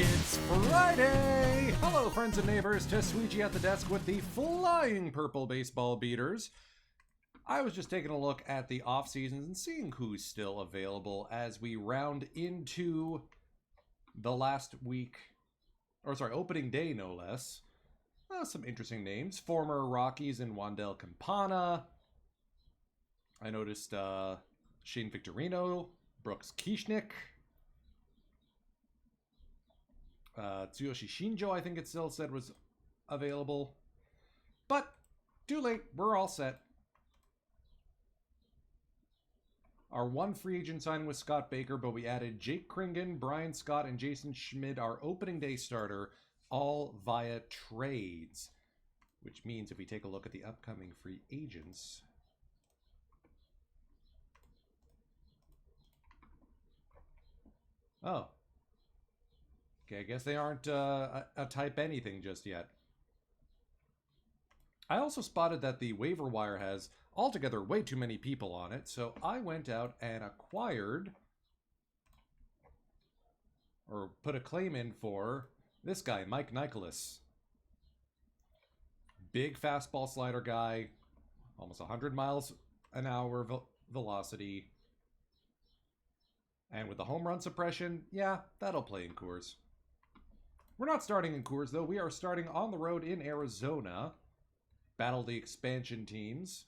It's Friday! Hello, friends and neighbors. Tesuiji at the desk with the flying purple baseball beaters. I was just taking a look at the off seasons and seeing who's still available as we round into the last week, or sorry, opening day no less. Some interesting names. Former Rockies and Wandel Campana. I noticed Shane Victorino, Brooks Kieschnick. Tsuyoshi Shinjo, I think it still said was available. But, too late. We're all set. Our one free agent signed was Scott Baker, but we added Jake Kringen, Brian Scott, and Jason Schmidt, our opening day starter, all via trades. Which means if we take a look at the upcoming free agents... Oh. Okay, I guess they aren't a type anything just yet. I also spotted that the waiver wire has altogether way too many people on it, so I went out and acquired, or put a claim in for this guy, Mike Nicholas. Big fastball slider guy, almost 100 miles an hour velocity. And with the home run suppression, yeah, that'll play in Coors. We're not starting in Coors, though. We are starting on the road in Arizona. Battle the expansion teams.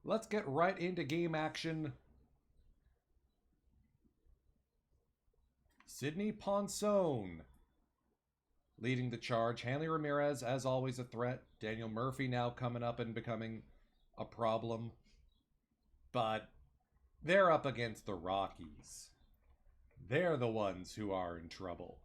Let's get right into game action. Sidney Ponson leading the charge. Hanley Ramirez, as always, a threat. Daniel Murphy now coming up and becoming a problem. But they're up against the Rockies. They're the ones who are in trouble.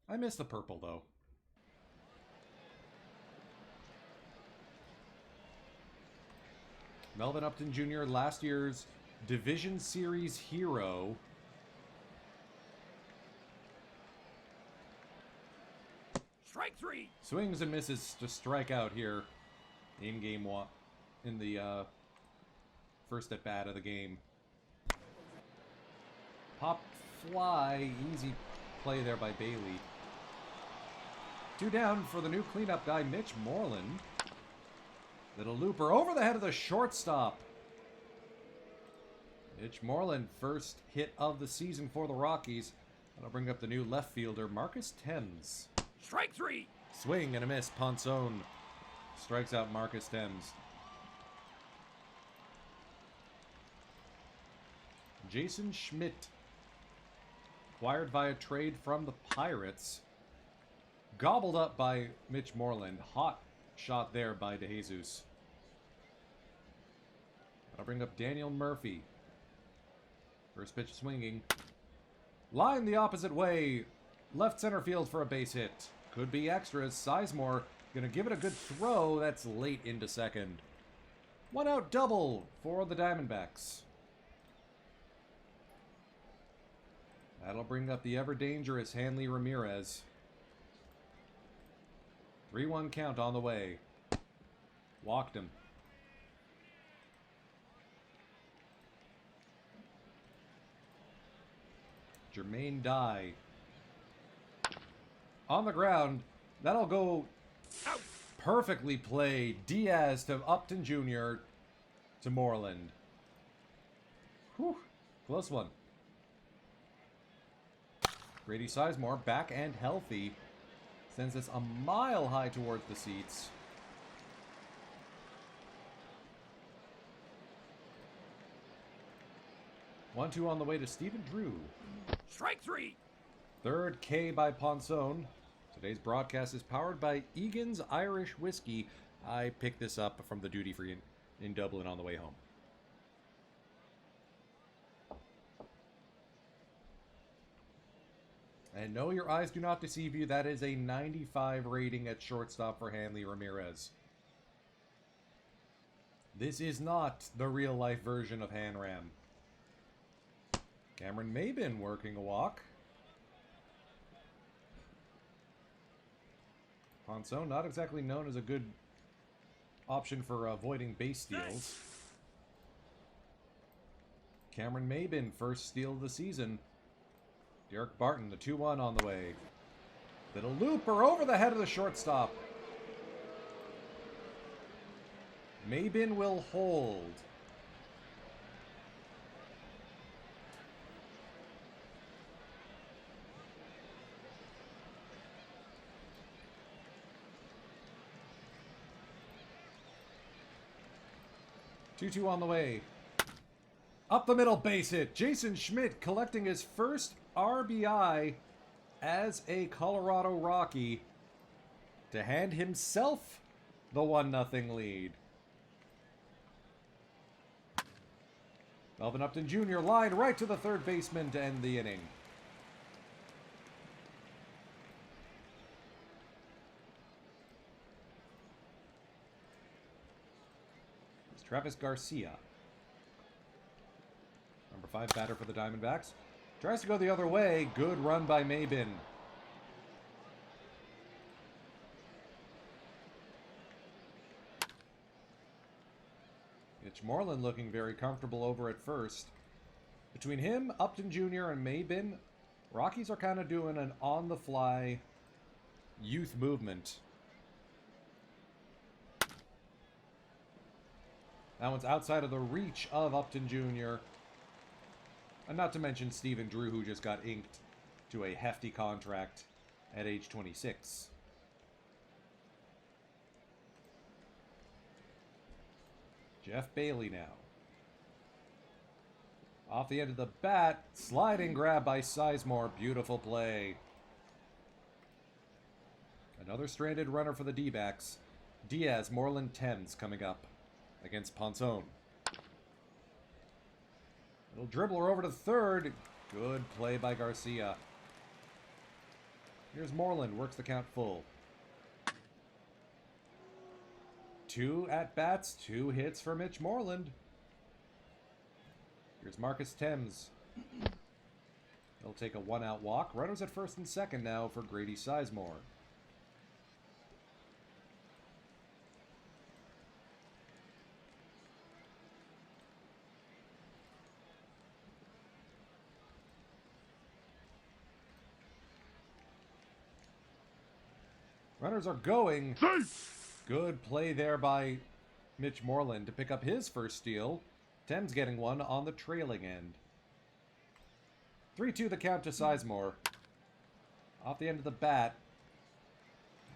I miss the purple, though. Melvin Upton Jr., last year's Division Series hero. Strike three. Swings and misses to strike out here in game one, in the first at bat of the game. Pop fly, easy play there by Bailey. 2 down for the new cleanup guy, Mitch Moreland. Little looper over the head of the shortstop. Mitch Moreland, first hit of the season for the Rockies. That'll bring up the new left fielder, Marcus Thames. Strike three. Swing and a miss. Ponson strikes out Marcus Thames. Jason Schmidt, acquired via trade from the Pirates. Gobbled up by Mitch Moreland. Hot shot there by DeJesus. That'll bring up Daniel Murphy. First pitch swinging. Line the opposite way. Left center field for a base hit. Could be extras. Sizemore gonna give it a good throw. That's late into second. 1 out double for the Diamondbacks. That'll bring up the ever-dangerous Hanley Ramirez. 3-1 count on the way. Walked him. Jermaine Dye. On the ground. That'll go Out. perfectly played. Diaz to Upton Jr. to Moreland. Whew. Close one. Grady Sizemore back and healthy. Sends us a mile high towards the seats. One, two on the way to Stephen Drew. Strike three. Third K by Ponson. Today's broadcast is powered by Egan's Irish Whiskey. I picked this up from the duty free in Dublin on the way home. And no, your eyes do not deceive you. That is a 95 rating at shortstop for Hanley Ramirez. This is not the real-life version of Hanram. Cameron Mabin working a walk. Ponson, not exactly known as a good option for avoiding base steals. Cameron Mabin, first steal of the season. Derek Barton, the 2-1 on the way. Little looper over the head of the shortstop. Mabin will hold. Two on the way. Up the middle, base hit. Jason Schmidt collecting his first RBI as a Colorado Rocky to hand himself the 1-0 lead. Melvin Upton Jr. line right to the third baseman to end the inning. It's Travis Garcia. Number 5 batter for the Diamondbacks. Tries to go the other way. Good run by Mabin. Mitch Moreland looking very comfortable over at first. Between him, Upton Jr., and Mabin, Rockies are kind of doing an on-the-fly youth movement. That one's outside of the reach of Upton Jr., and not to mention Stephen Drew, who just got inked to a hefty contract at age 26. Jeff Bailey now. Off the end of the bat, sliding grab by Sizemore. Beautiful play. Another stranded runner for the D-backs. Diaz, Moreland, Thames coming up against Ponson. Little dribbler over to third. Good play by Garcia. Here's Moreland, works the count full. 2 at-bats, 2 hits for Mitch Moreland. Here's Marcus Thames. He'll take a 1-out walk. Runners at first and second now for Grady Sizemore. Runners are going. Good play there by Mitch Moreland to pick up his first steal. Thames getting one on the trailing end. 3-2 the count to Sizemore. Off the end of the bat.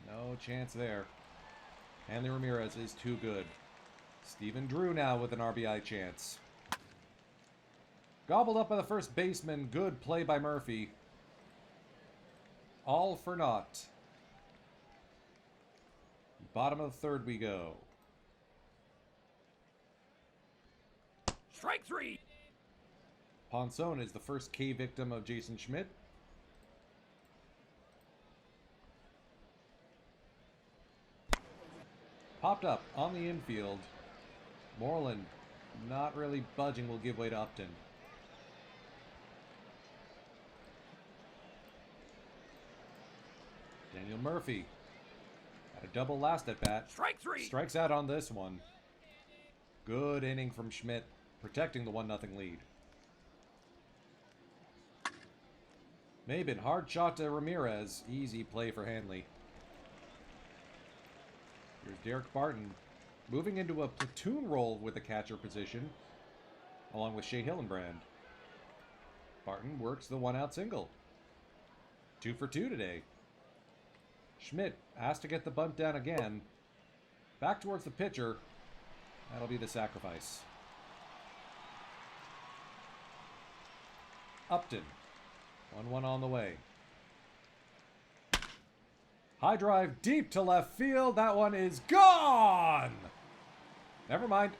No chance there. Hanley Ramirez is too good. Stephen Drew now with an RBI chance. Gobbled up by the first baseman. Good play by Murphy. All for naught. Bottom of the third we go. Strike 3. Ponson is the first K victim of Jason Schmidt. Popped up on the infield. Moreland not really budging, will give way to Upton. Daniel Murphy. A double last at bat. Strike 3. Strikes out on this one. Good inning from Schmidt, protecting the 1-0 lead. Mabin, hard shot to Ramirez. Easy play for Hanley. Here's Derek Barton, moving into a platoon role with the catcher position, along with Shea Hillenbrand. Barton works the 1-out single. 2 for 2 today. Schmidt has to get the bunt down again. Back towards the pitcher. That'll be the sacrifice. Upton. 1-1 on the way. High drive deep to left field. That one is gone! Never mind.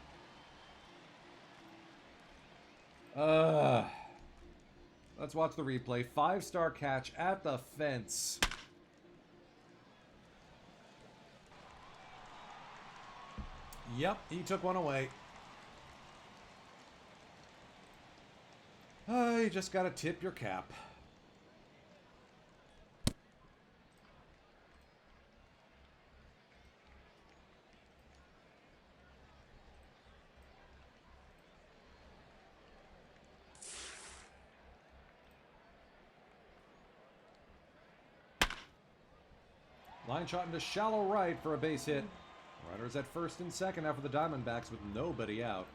Let's watch the replay. 5-star catch at the fence. Yep, he took one away. You just gotta tip your cap. Line shot into shallow right for a base hit. Runners at first and second after the Diamondbacks with nobody out.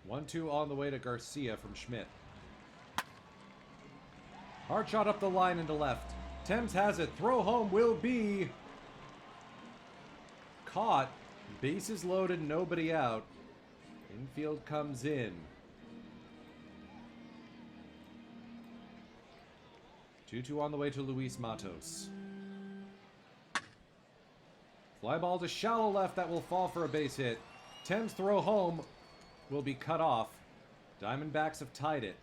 One-two on the way to Garcia from Schmidt. Hard shot up the line into left. Thames has it. Throw home will be caught. Bases loaded, nobody out. Infield comes in. 2-2 on the way to Luis Matos. Fly ball to shallow left, that will fall for a base hit. Thames throw home will be cut off. Diamondbacks have tied it.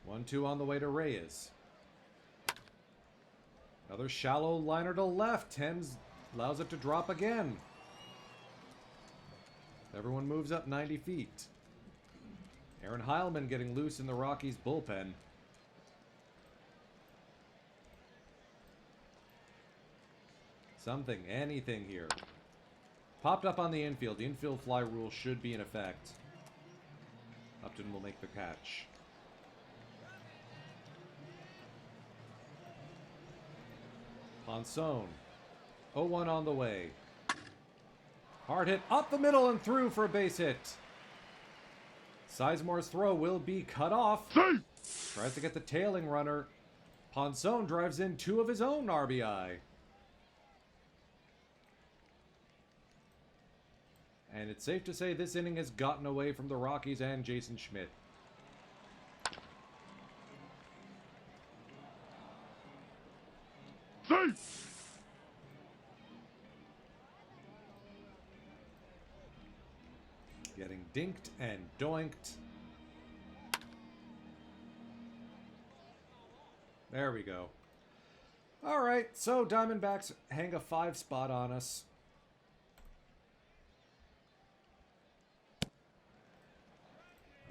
1-2 on the way to Reyes. Another shallow liner to left. Thames allows it to drop again. Everyone moves up 90 feet. Aaron Heilman getting loose in the Rockies bullpen. Something, anything here. Popped up on the infield. The infield fly rule should be in effect. Upton will make the catch. Ponson. 0-1 on the way. Hard hit up the middle and through for a base hit. Sizemore's throw will be cut off. Tries to get the tailing runner. Ponson drives in 2 of his own RBI. And it's safe to say this inning has gotten away from the Rockies and Jason Schmidt. Getting dinked and doinked. There we go. All right, so Diamondbacks hang a 5 spot on us.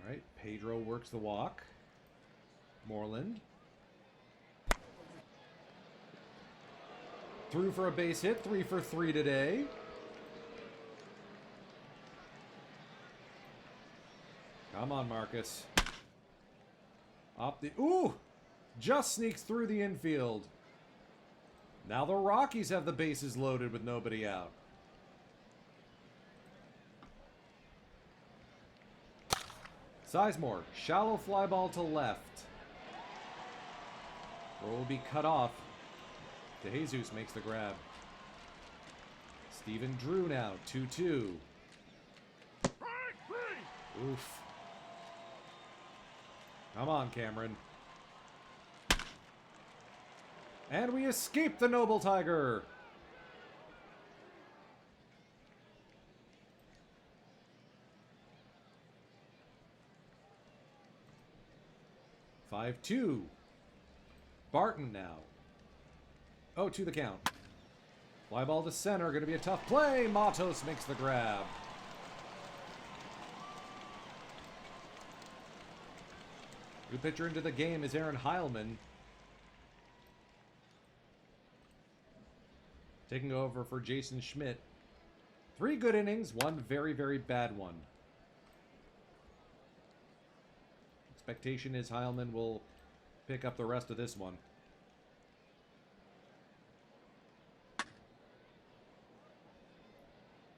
All right, Pedro works the walk. Moreland. Through for a base hit, 3 for 3 today. Come on, Marcus. Up the... Ooh! Just sneaks through the infield. Now the Rockies have the bases loaded with nobody out. Sizemore, shallow fly ball to left. Throw will be cut off. DeJesus makes the grab. Steven Drew now, 2-2. Oof. Come on, Cameron. And we escape the Noble Tiger. Five, 2. Barton now. 0-2 the count. Fly ball to center. Going to be a tough play. Matos makes the grab. New pitcher into the game is Aaron Heilman. Taking over for Jason Schmidt. 3 good innings, 1 very, very bad one. Expectation is Heilman will pick up the rest of this one.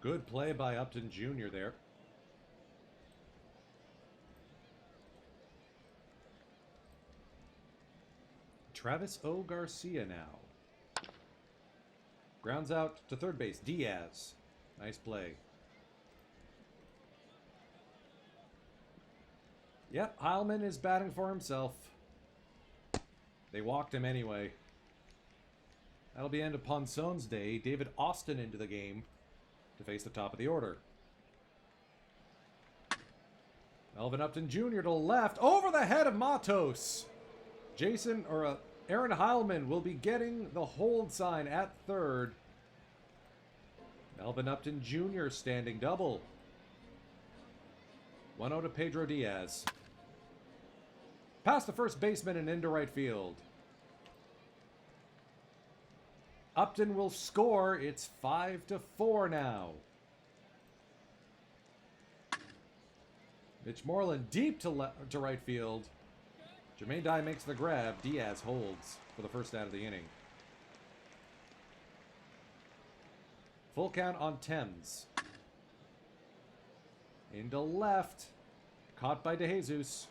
Good play by Upton Jr. there. Travis O. Garcia now. Grounds out to third base. Diaz. Nice play. Yep, Heilman is batting for himself. They walked him anyway. That'll be end of Ponson's day. David Austin into the game to face the top of the order. Melvin Upton Jr. to left, over the head of Matos. Aaron Heilman will be getting the hold sign at third. Melvin Upton Jr. standing double. 1-0 to Pedro Diaz. Past the first baseman and into right field. Upton will score. It's 5-4 now. Mitch Moreland deep to right field. Jermaine Dye makes the grab. Diaz holds for the first out of the inning. Full count on Thames. Into left. Caught by DeJesus.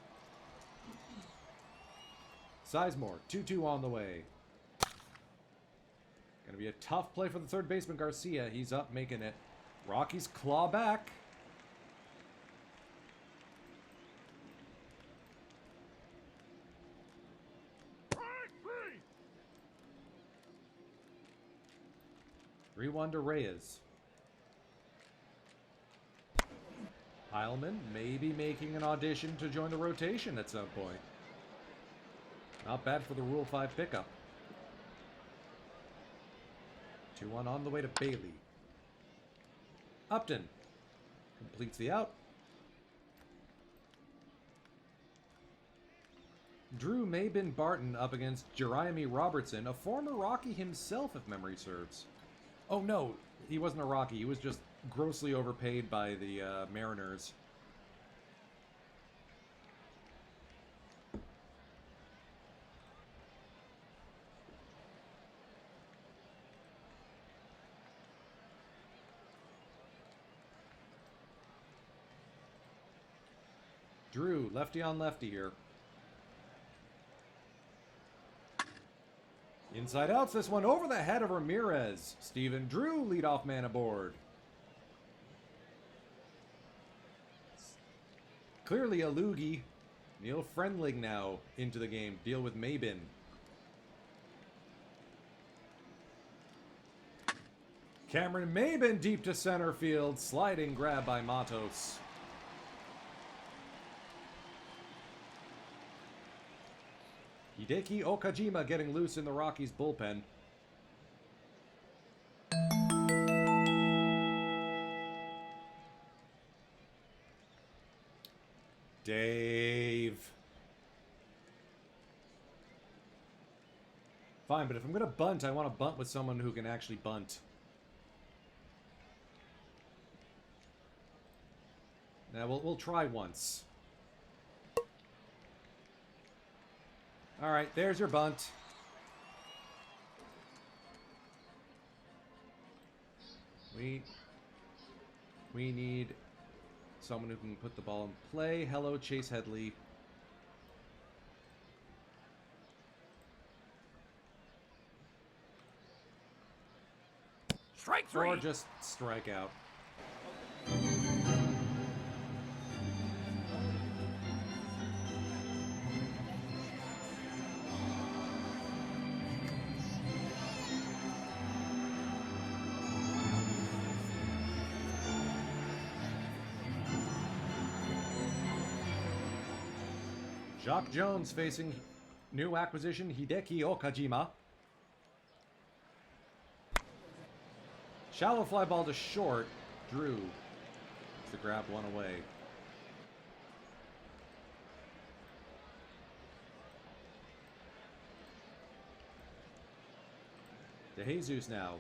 Sizemore, 2-2 on the way. Gonna be a tough play for the third baseman, Garcia. He's up, making it. Rockies claw back. Strike 3. 3-1 to Reyes. Heilman maybe making an audition to join the rotation at some point. Not bad for the Rule 5 pickup. 2-1 on the way to Bailey. Upton completes the out. Drew Mabin Barton up against Jeremy Robertson, a former Rocky himself, if memory serves. Oh no, he wasn't a Rocky. He was just grossly overpaid by the Mariners. Drew, lefty on lefty here. Inside outs, this one over the head of Ramirez. Steven Drew, leadoff man aboard. Clearly a loogie. Neil Friendling now into the game. Deal with Mabin. Cameron Mabin deep to center field. Sliding grab by Matos. Hideki Okajima getting loose in the Rockies bullpen. Dave. Fine, but if I'm going to bunt, I want to bunt with someone who can actually bunt. Now, we'll try once. All right, there's your bunt. We need someone who can put the ball in play. Hello, Chase Headley. Strike 3. Or just strike out. Jacques Jones facing new acquisition Hideki Okajima. Shallow fly ball to short. Drew gets the grab one away. DeJesus now.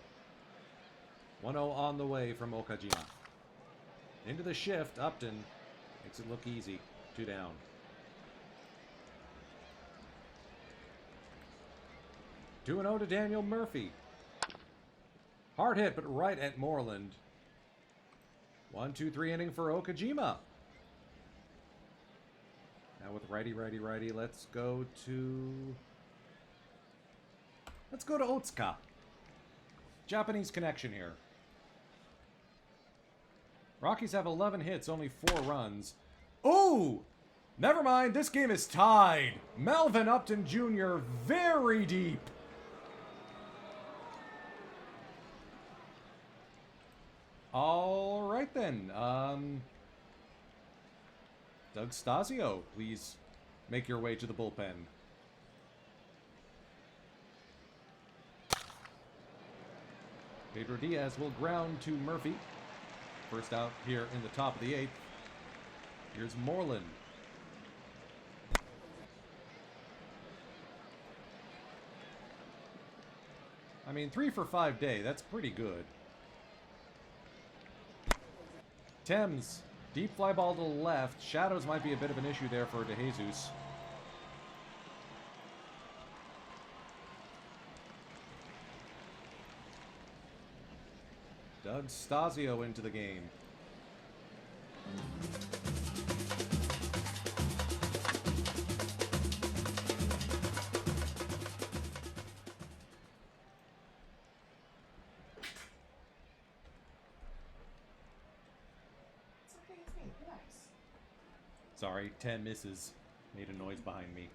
1-0 on the way from Okajima. Into the shift. Upton makes it look easy. 2 down. 2-0 to Daniel Murphy. Hard hit, but right at Moreland. 1-2-3 inning for Okajima. Now with righty, let's go to Otsuka. Japanese connection here. Rockies have 11 hits, only 4 runs. Ooh! Never mind, this game is tied. Melvin Upton Jr. very deep. All right then. Doug Stasio, please make your way to the bullpen. Pedro Diaz will ground to Murphy. First out here in the top of the 8th. Here's Moreland. I mean, 3 for 5 day. That's pretty good. Thames. Deep fly ball to the left. Shadows might be a bit of an issue there for De Jesus. Doug Stasio into the game. Sorry, 10 misses. Made a noise behind me.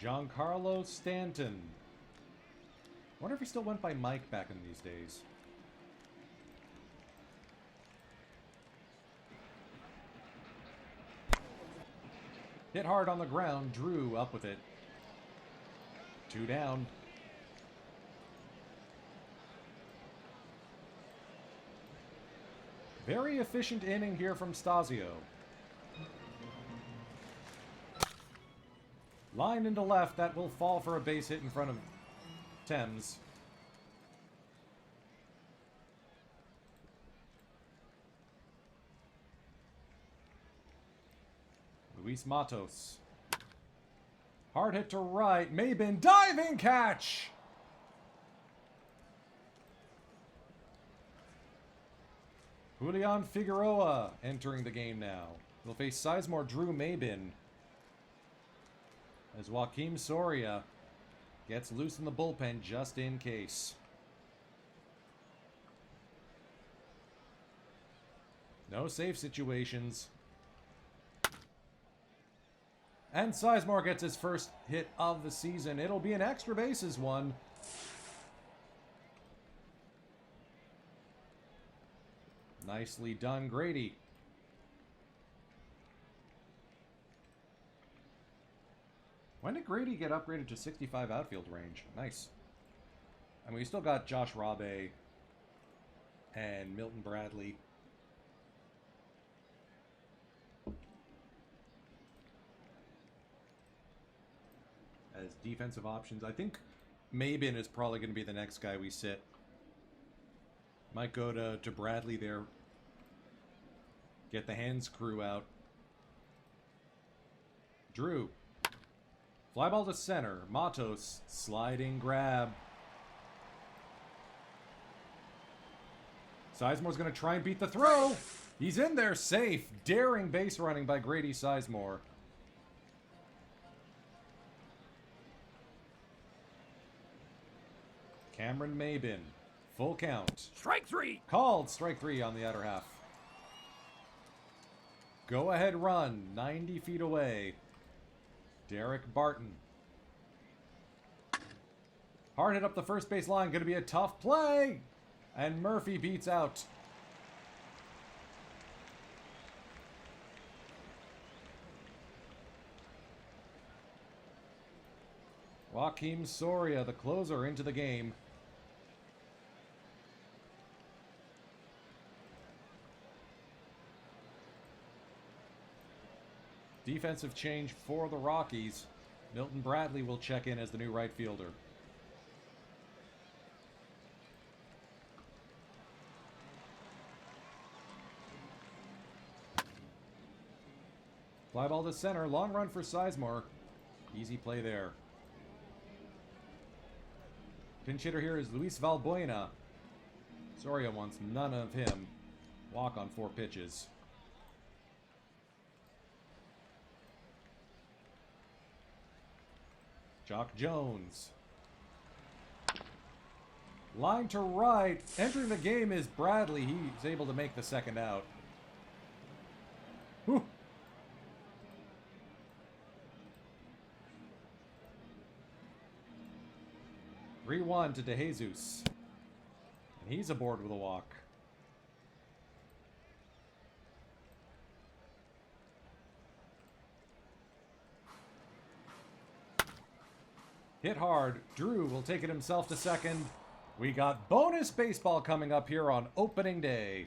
Giancarlo Stanton. Wonder if he still went by Mike back in these days. Hit hard on the ground. Drew up with it. 2 down. Very efficient inning here from Stasio. Line into left. That will fall for a base hit in front of Thames. Luis Matos. Hard hit to right. Mabin diving catch! Julian Figueroa entering the game now. He'll face Sizemore Drew Mabin. As Joaquim Soria gets loose in the bullpen just in case. No safe situations. And Sizemore gets his first hit of the season. It'll be an extra bases one. Nicely done, Grady. When did Grady get upgraded to 65 outfield range? Nice. I mean, we still got Josh Rabe and Milton Bradley. As defensive options. I think Mabin is probably going to be the next guy we sit. Might go to Bradley there. Get the hands crew out. Drew. Fly ball to center. Matos. Sliding grab. Sizemore's going to try and beat the throw. He's in there safe. Daring base running by Grady Sizemore. Cameron Mabin. Full count. Strike 3. Called. Strike 3 on the outer half. Go ahead run. 90 feet away. Derek Barton. Hard hit up the first base line. Going to be a tough play. And Murphy beats out. Joaquim Soria, the closer, into the game. Defensive change for the Rockies. Milton Bradley will check in as the new right fielder. Fly ball to center. Long run for Sizemore. Easy play there. Pinch hitter here is Luis Valbuena. Soria wants none of him. Walk on 4 pitches. Jock Jones. Line to right. Entering the game is Bradley. He's able to make the second out. Whew. Three-1 to De Jesus. And he's aboard with a walk. Hit hard. Drew will take it himself to second. We got bonus baseball coming up here on opening day.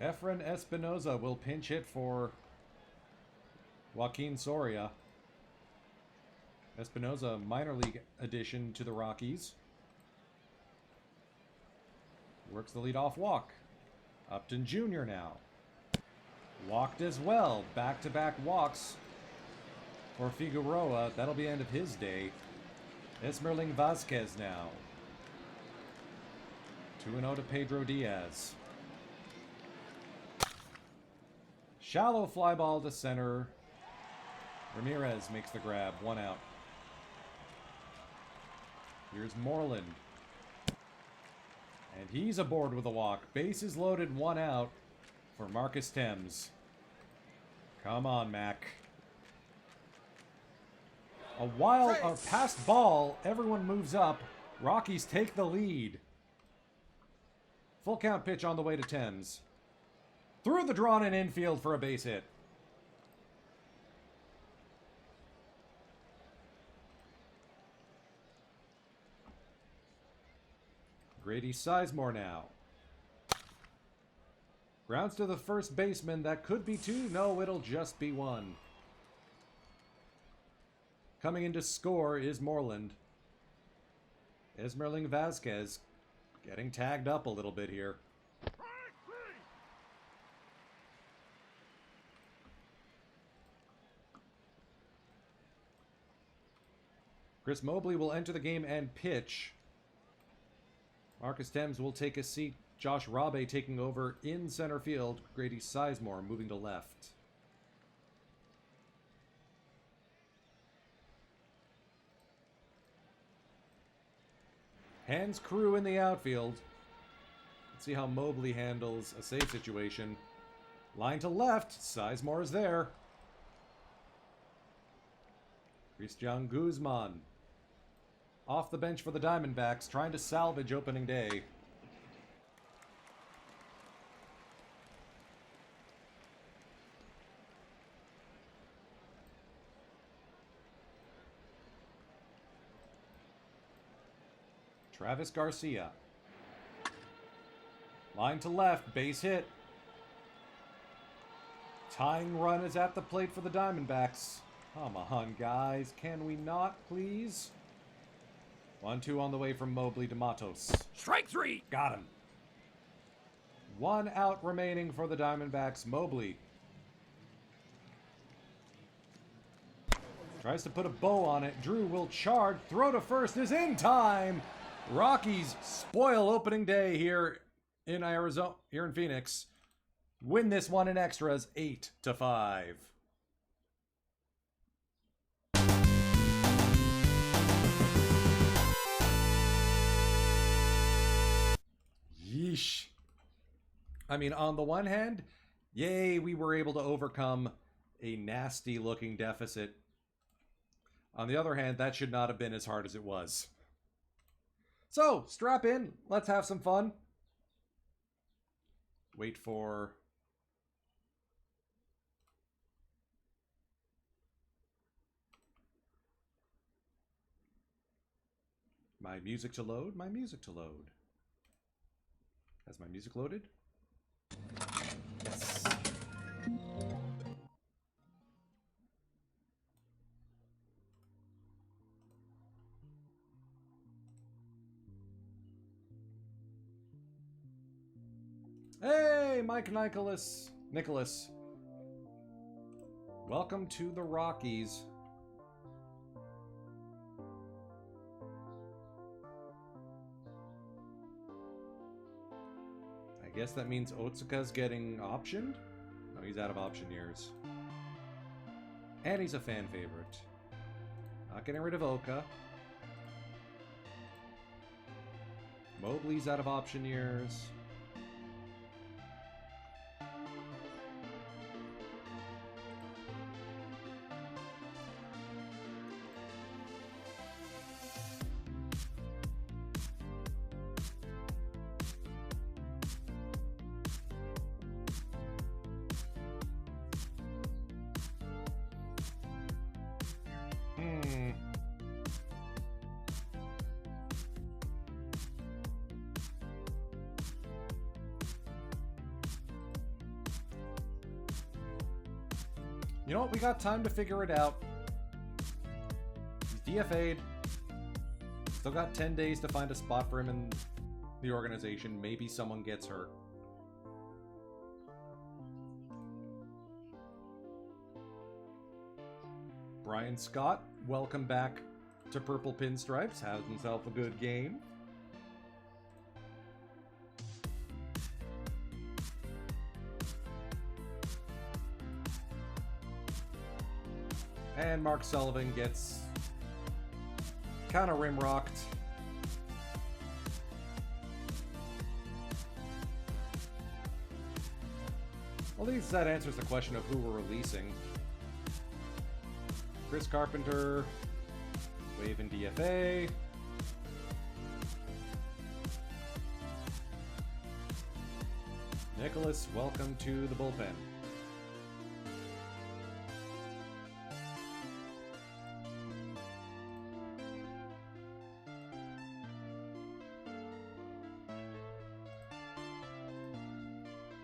Efren Espinoza will pinch hit for Joaquin Soria. Espinoza, minor league addition to the Rockies. Works the leadoff walk. Upton Jr. now. Walked as well. Back-to-back walks for Figueroa. That'll be the end of his day. Esmerling Vasquez now. 2-0 to Pedro Diaz. Shallow fly ball to center. Ramirez makes the grab. 1 out. Here's Moreland. And he's aboard with a walk. Bases loaded, 1 out for Marcus Thames. Come on, Mac. A passed ball. Everyone moves up. Rockies take the lead. Full count pitch on the way to Thames. Through the drawn-in infield for a base hit. Grady Sizemore now. Grounds to the first baseman. That could be 2. No, it'll just be 1. Coming in to score is Moreland. Esmerling Vasquez getting tagged up a little bit here. Chris Mobley will enter the game and pitch. Marcus Thames will take a seat. Josh Rabe taking over in center field. Grady Sizemore moving to left. Hans Crew in the outfield. Let's see how Mobley handles a save situation. Line to left. Sizemore is there. Christian Guzman. Off the bench for the Diamondbacks, trying to salvage opening day. Travis Garcia. Line to left, base hit. Tying run is at the plate for the Diamondbacks. Come on, guys. Can we not, please? 1-2 on the way from Mobley to Matos. Strike 3. Got him. 1 out remaining for the Diamondbacks. Mobley tries to put a bow on it. Drew will charge. Throw to first is in time. Rockies spoil opening day here in Arizona, here in Phoenix. Win this one in extras, 8-5. Yeesh. I mean, on the one hand, yay, we were able to overcome a nasty looking deficit. On the other hand, that should not have been as hard as it was. So, strap in. Let's have some fun. Wait for my music to load. Has my music loaded? Yes. Hey, Mike Nicholas. Welcome to the Rockies. I guess that means Otsuka's getting optioned? No, he's out of option years. And he's a fan favorite. Not getting rid of Oka. Mobley's out of option years. You know what? We got time to figure it out. He's DFA'd. Still got 10 days to find a spot for him in the organization. Maybe someone gets hurt. Brian Scott, welcome back to Purple Pinstripes. Has himself a good game. And Mark Sullivan gets kind of rim-rocked. Well, at least that answers the question of who we're releasing. Chris Carpenter, waving DFA. Nicholas, welcome to the bullpen.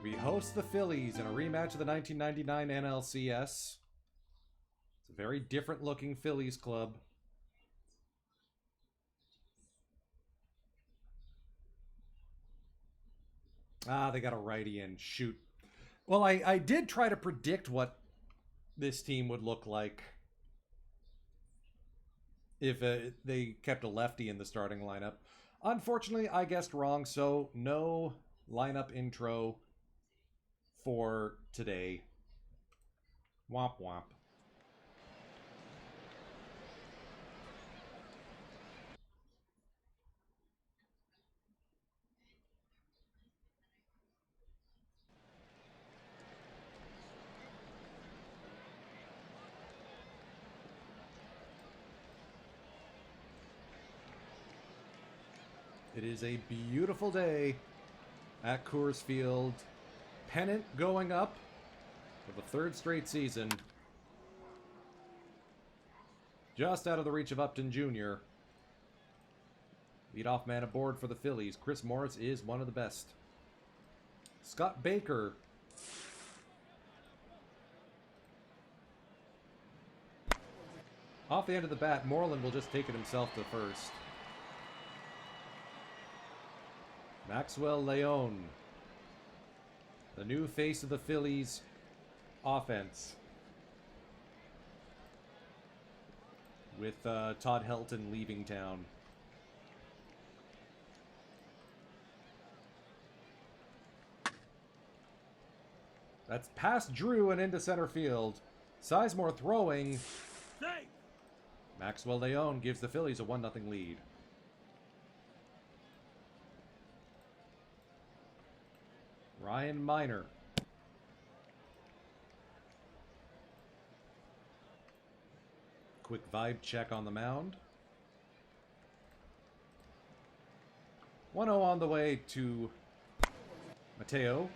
We host the Phillies in a rematch of the 1999 NLCS. It's a very different looking Phillies club. Ah, they got a righty in. Shoot. Well, I did try to predict what this team would look like if they kept a lefty in the starting lineup. Unfortunately, I guessed wrong, so no lineup intro for today. Womp womp. It is a beautiful day at Coors Field. Pennant going up for the third straight season. Just out of the reach of Upton Jr. Leadoff man aboard for the Phillies. Chris Morris is one of the best. Scott Baker. Off the end of the bat, Moreland will just take it himself to first. Maxwell Leon, the new face of the Phillies offense, with Todd Helton leaving town. That's past Drew and into center field. Sizemore throwing. Safe. Maxwell Leon gives the Phillies a 1-0 lead. Ryan Miner. Quick vibe check on the mound. 1-0 on the way to Mateo.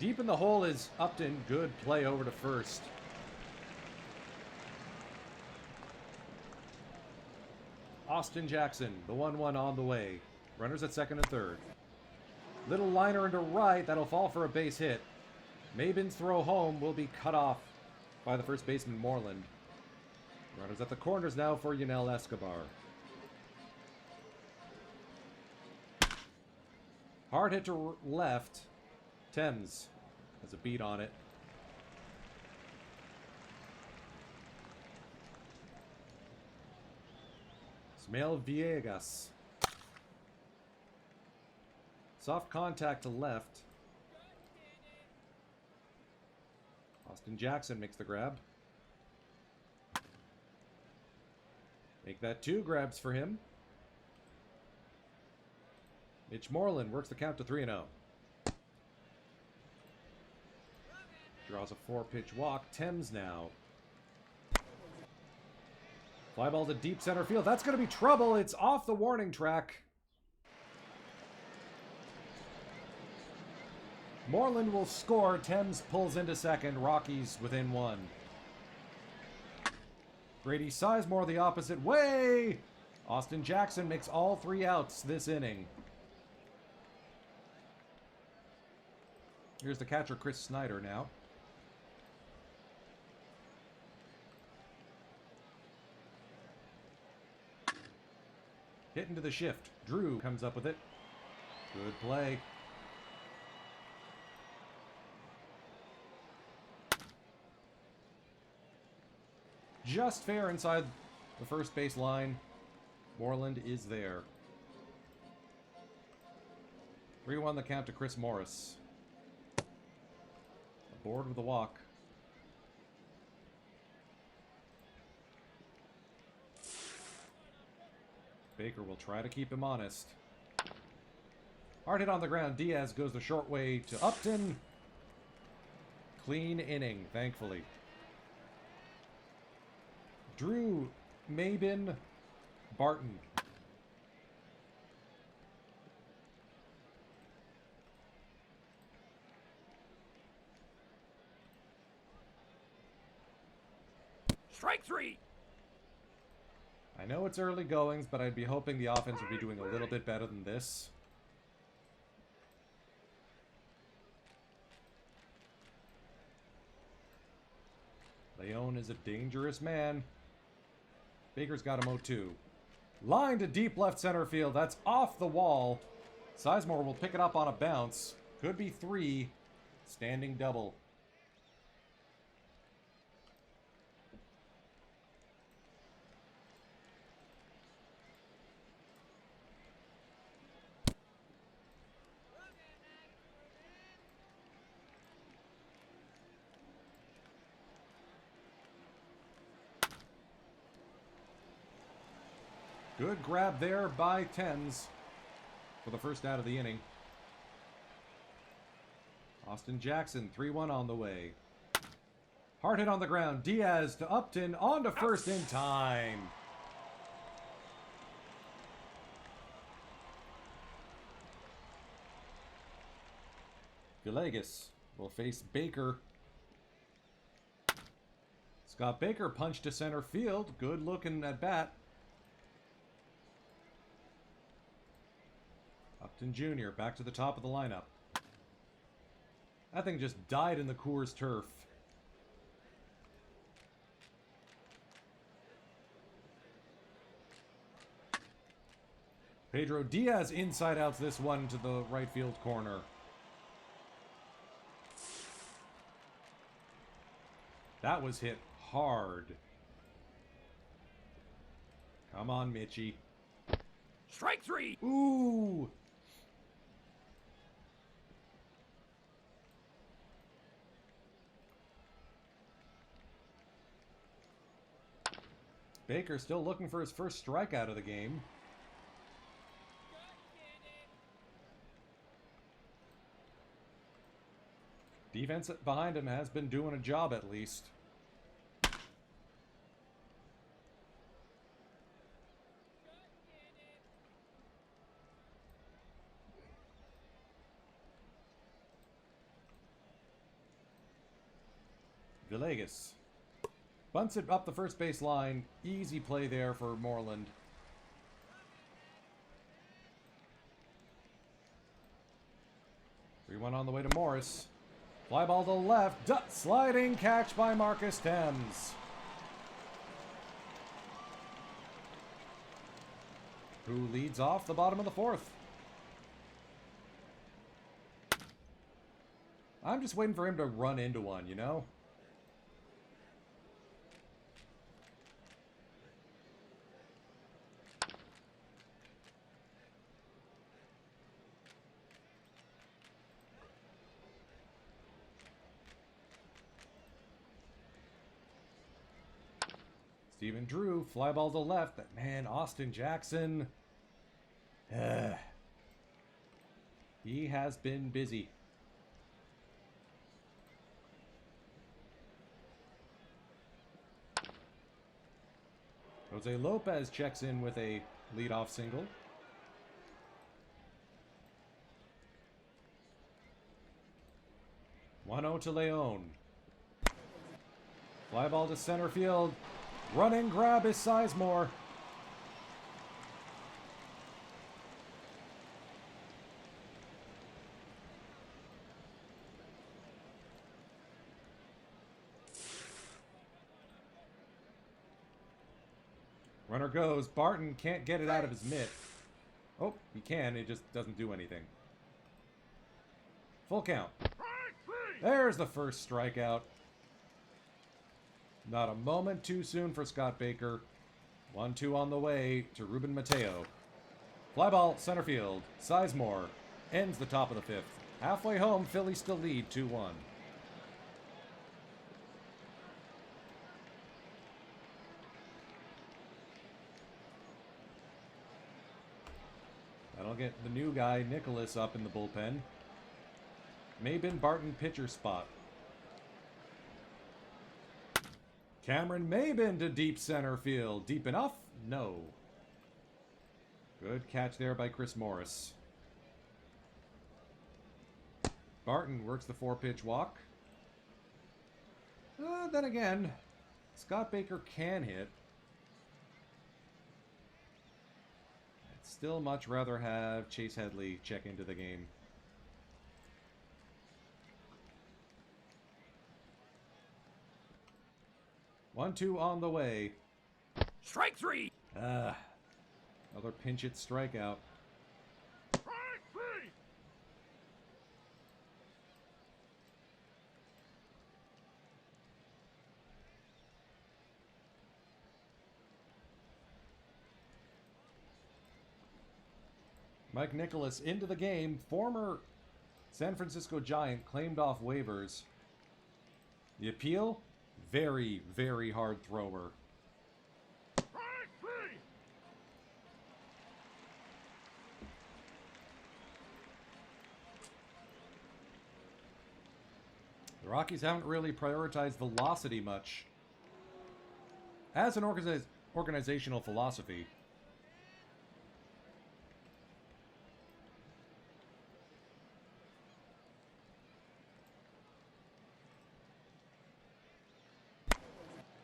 Deep in the hole is Upton. Good play over to first. Austin Jackson, the 1-1 on the way. Runners at second and third. Little liner into right. That'll fall for a base hit. Mabin's throw home will be cut off by the first baseman Moreland. Runners at the corners now for Yunel Escobar. Hard hit to left. Thames has a beat on it. Ismael Villegas. Soft contact to left. Austin Jackson makes the grab. Make that 2 grabs for him. Mitch Moreland works the count to 3-0. Draws a 4-pitch walk. Thames now. Fly ball to deep center field. That's going to be trouble. It's off the warning track. Moreland will score. Thames pulls into second. Rockies within 1. Grady Sizemore the opposite way. Austin Jackson makes all 3 outs this inning. Here's the catcher, Chris Snyder, now. Hit into the shift. Drew comes up with it. Good play. Just fair inside the first base line. Moreland is there. 3-1 the count to Chris Morris. Aboard with a walk. Baker will try to keep him honest. Hard hit on the ground. Diaz goes the short way to Upton. Clean inning, thankfully. Drew, Mabin, Barton. Strike 3. I know it's early goings, but I'd be hoping the offense would be doing a little bit better than this. Leone is a dangerous man. Baker's got him 0-2. Line to deep left center field. That's off the wall. Sizemore will pick it up on a bounce. Could be 3. Standing double. Good grab there by Tens for the first out of the inning. Austin Jackson, 3-1 on the way. Hard hit on the ground. Diaz to Upton, on to first in time. Villegas will face Baker. Scott Baker punched to center field. Good looking at bat. Upton Jr. back to the top of the lineup. That thing just died in the Coors turf. Pedro Diaz inside outs this one to the right field corner. That was hit hard. Come on, Mitchie. Strike 3. Ooh! Baker still looking for his first strikeout of the game. Defense behind him has been doing a job at least. Villegas bunts it up the first base line. Easy play there for Moreland. One on the way to Morris. Fly ball to left. Sliding catch by Marcus Thames, who leads off the bottom of the 4th. I'm just waiting for him to run into one, you know? Steven Drew, fly ball to left. That man, Austin Jackson. He has been busy. Jose Lopez checks in with a leadoff single. One 0 to Leone. Fly ball to center field. Running grab is Sizemore. Runner goes. Barton can't get it out of his mitt. Oh, he can. It just doesn't do anything. Full count. There's the first strikeout. Not a moment too soon for Scott Baker. 1-2 on the way to Ruben Mateo. Fly ball, center field. Sizemore ends the top of the fifth. Halfway home, Phillies still lead 2-1. That'll get the new guy, Nicholas, up in the bullpen. Maben Barton pitcher spot. Cameron Maben to deep center field. Deep enough? No. Good catch there by Chris Morris. Barton works the 4-pitch walk. Then again, Scott Baker can hit. I'd still much rather have Chase Headley check into the game. One, two on the way. Strike three. Another pinch hit strikeout. Strike three. Mike Nicholas into the game. Former San Francisco Giant claimed off waivers. The appeal? Very, very hard thrower. Strike three. The Rockies haven't really prioritized velocity much. As an organizational philosophy.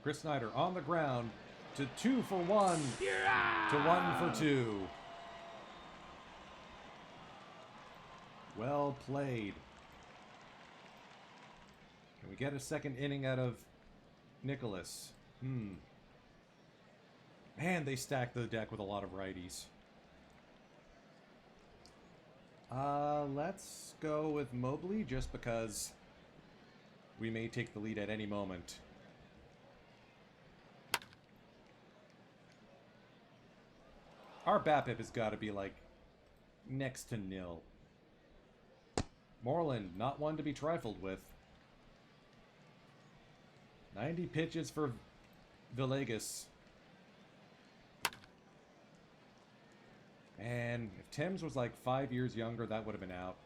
Chris Snyder on the ground to 2 for 1 Yeah. to 1 for 2. Well played. Can we get a second inning out of Nicholas? Man, they stacked the deck with a lot of righties. Let's go with Mobley just because we may take the lead at any moment. Our BABIP has got to be, like, next to nil. Moreland, not one to be trifled with. 90 pitches for Villegas. And if Timms was, like, 5 years younger, that would have been out.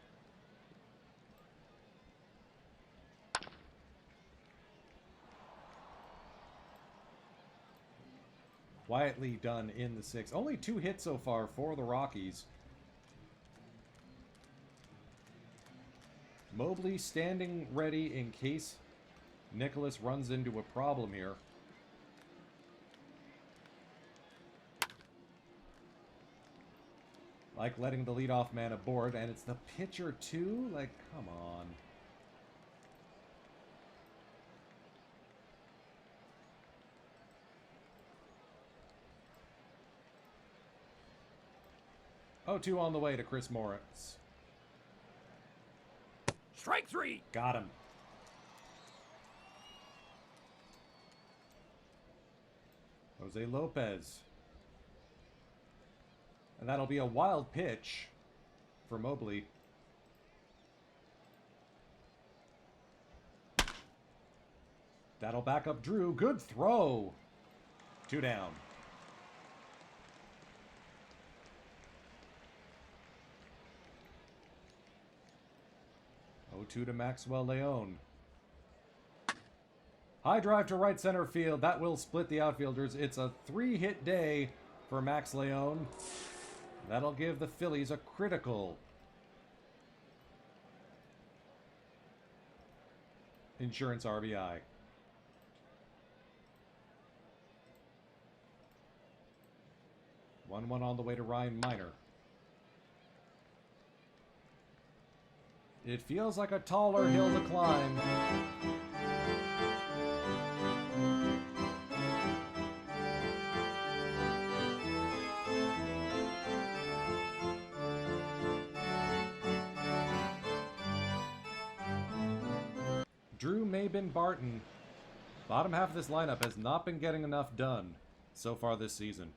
Quietly done in the 6th. Only 2 hits so far for the Rockies. Mobley standing ready in case Nicholas runs into a problem here. Like letting the leadoff man aboard, and it's the pitcher too? Like, come on. Oh, 2 on the way to Chris Morris. Strike three. Got him. Jose Lopez. And that'll be a wild pitch for Mobley. That'll back up Drew. Good throw. 2 down. 0-2 to Maxwell Leon. High drive to right center field. That will split the outfielders. It's a 3-hit day for Max Leon. That'll give the Phillies a critical insurance RBI. 1-1 on the way to Ryan Miner. It feels like a taller hill to climb. Drew Mabin Barton. Bottom half of this lineup has not been getting enough done so far this season.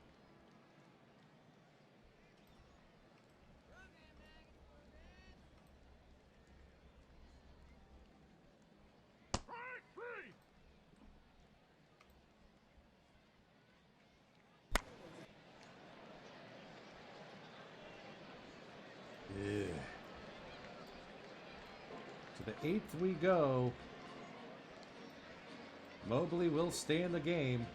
To the 8th we go. Mobley will stay in the game.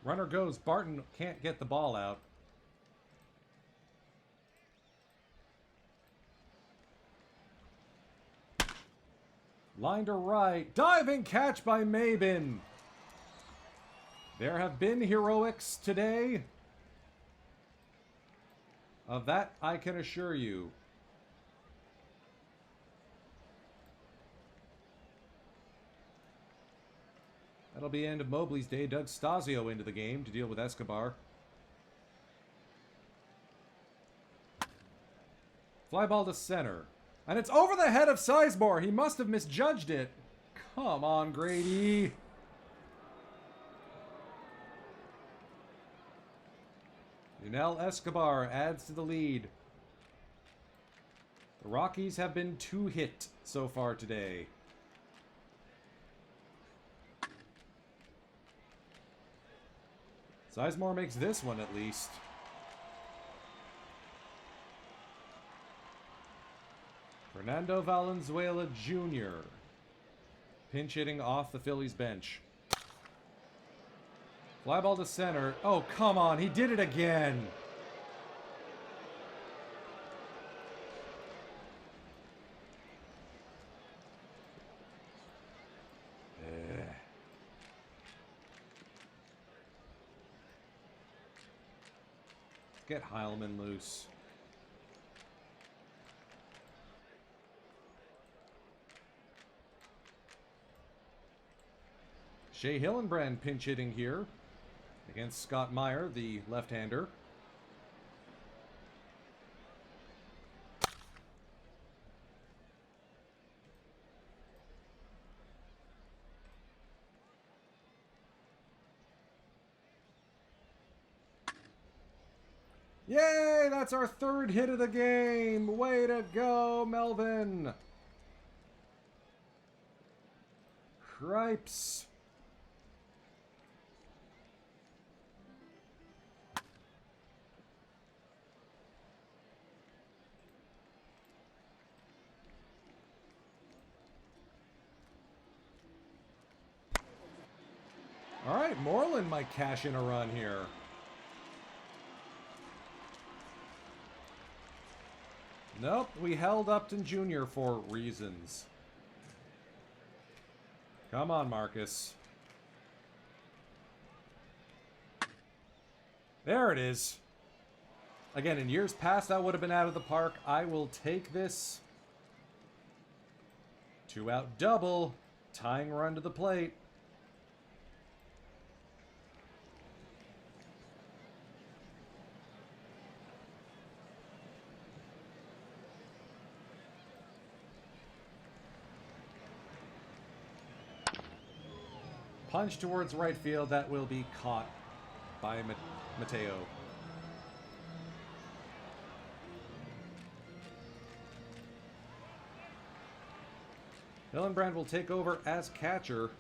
Runner goes. Barton can't get the ball out. Line to right. Diving catch by Mabin. There have been heroics today. Of that, I can assure you. That'll be the end of Mobley's day. Doug Stasio into the game to deal with Escobar. Fly ball to center. And it's over the head of Sizemore. He must have misjudged it. Come on, Grady. Yunel Escobar adds to the lead. The Rockies have been 2 hit so far today. Sizemore makes this one at least. Fernando Valenzuela Jr. pinch hitting off the Phillies bench. Fly ball to center. Oh, come on. He did it again. Get Heilman loose. Shea Hillenbrand pinch hitting here against Scott Meyer, the left-hander. Yay! That's our 3rd hit of the game! Way to go, Melvin! Cripes! Alright, Moreland might cash in a run here. Nope, we held Upton Jr. for reasons. Come on, Marcus. There it is. Again, in years past, that would have been out of the park. I will take this. 2-out double. Tying run to the plate. Punch towards right field. That will be caught by Mateo. Hillenbrand will take over as catcher.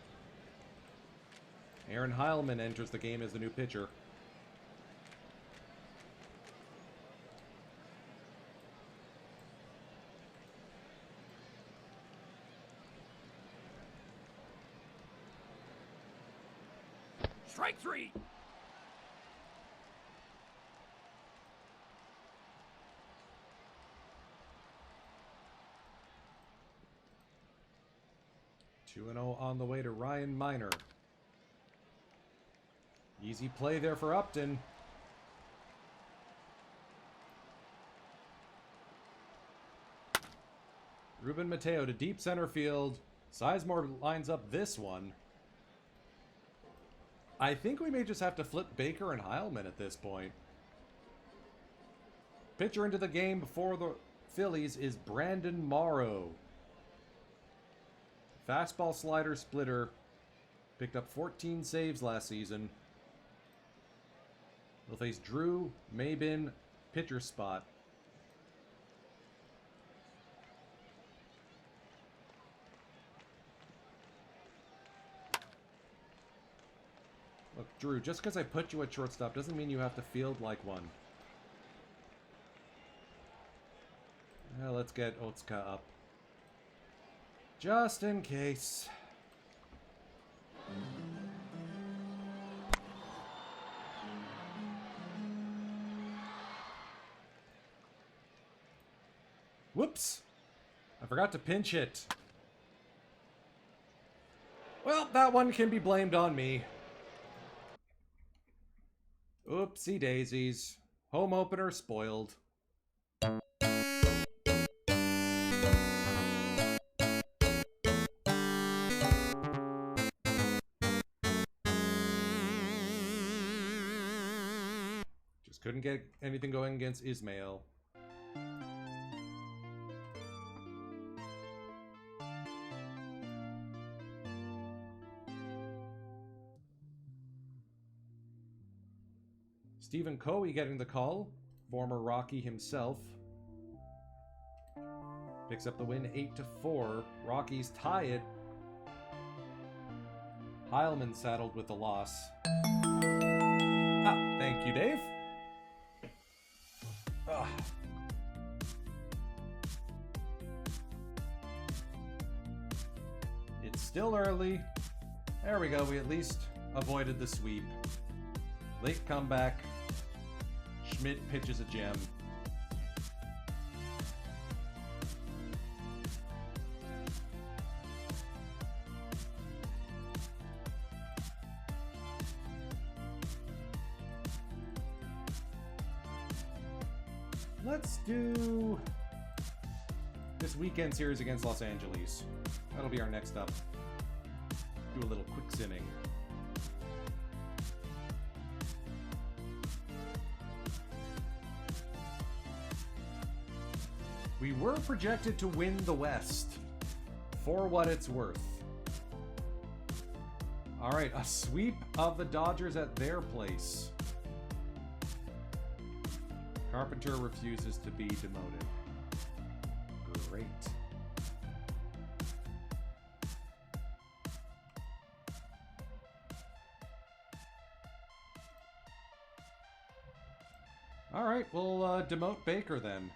Aaron Heilman enters the game as the new pitcher. Strike 3. 2-0 on the way to Ryan Miner. Easy play there for Upton. Ruben Mateo to deep center field. Sizemore lines up this one. I think we may just have to flip Baker and Heilman at this point. Pitcher into the game before the Phillies is Brandon Morrow. Fastball slider splitter. Picked up 14 saves last season. He'll face Drew Mabin, pitcher spot. Look, Drew, just because I put you at shortstop doesn't mean you have to field like one. Let's get Otsuka up. Just in case. Whoops! I forgot to pinch hit. Well, that one can be blamed on me. Oopsie daisies. Home opener spoiled. Just couldn't get anything going against Ismail. Stephen Coey getting the call. Former Rocky himself. Picks up the win 8-4. Rockies tie it. Heilman saddled with the loss. Thank you, Dave. It's still early. There we go. We at least avoided the sweep. Late comeback. Schmidt pitches a gem. Let's do this weekend series against Los Angeles. That'll be our next up. Do a little quick simming. We were projected to win the West, for what it's worth. All right, a sweep of the Dodgers at their place. Carpenter refuses to be demoted. Great. All right, we'll demote Baker then.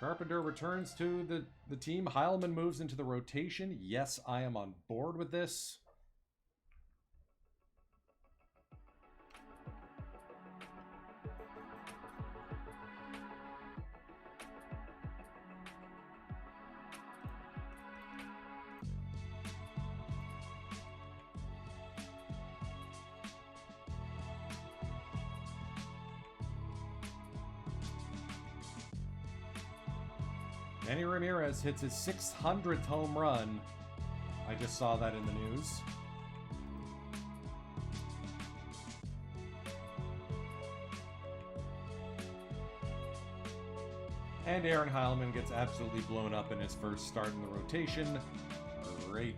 Carpenter returns to the team. Heilman moves into the rotation. Yes, I am on board with this. Manny Ramirez hits his 600th home run. I just saw that in the news. And Aaron Heilman gets absolutely blown up in his first start in the rotation. Great.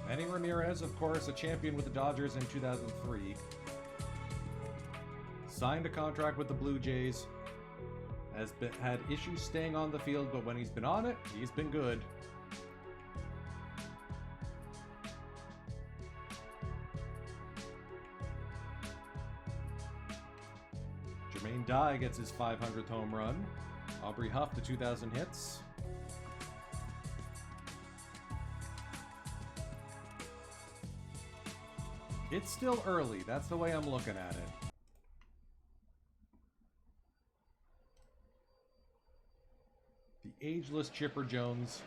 Manny Ramirez, of course, a champion with the Dodgers in 2003. Signed a contract with the Blue Jays. Has had issues staying on the field, but when he's been on it, he's been good. Jermaine Dye gets his 500th home run. Aubrey Huff to 2,000 hits. It's still early. That's the way I'm looking at it. The ageless Chipper Jones.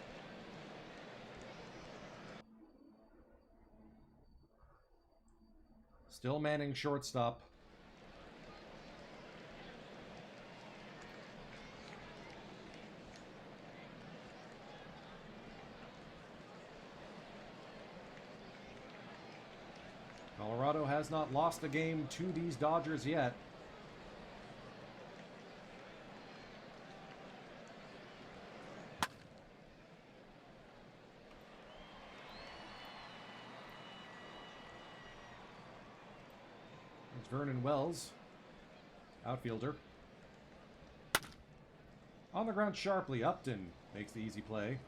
Still manning shortstop. Colorado has not lost a game to these Dodgers yet. It's Vernon Wells, outfielder. On the ground sharply, Upton makes the easy play.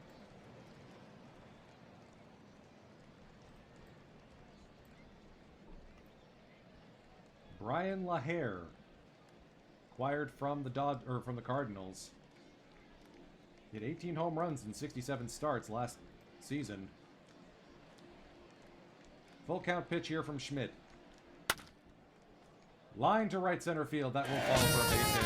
Brian LaHare, acquired from the Cardinals. He had 18 home runs in 67 starts last season. Full count pitch here from Schmidt. Line to right center field. That will fall for a base hit.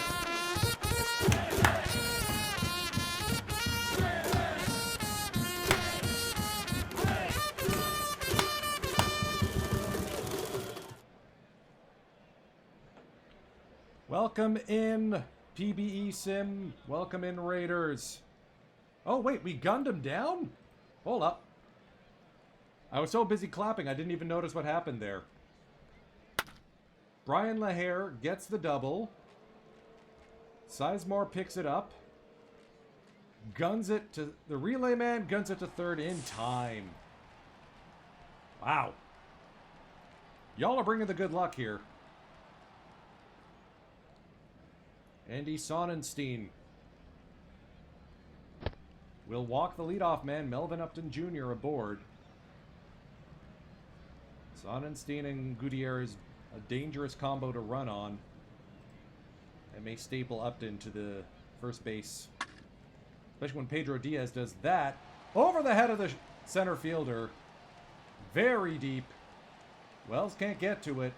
Welcome in, PBE Sim. Welcome in, Raiders. Oh, wait, we gunned him down? Hold up. I was so busy clapping, I didn't even notice what happened there. Brian LaHare gets the double. Sizemore picks it up. Guns it to... The relay man guns it to third in time. Wow. Y'all are bringing the good luck here. Andy Sonnenstein will walk the leadoff man, Melvin Upton Jr., aboard. Sonnenstein and Gutierrez, a dangerous combo to run on. And may staple Upton to the first base. Especially when Pedro Diaz does that. Over the head of the center fielder. Very deep. Wells can't get to it.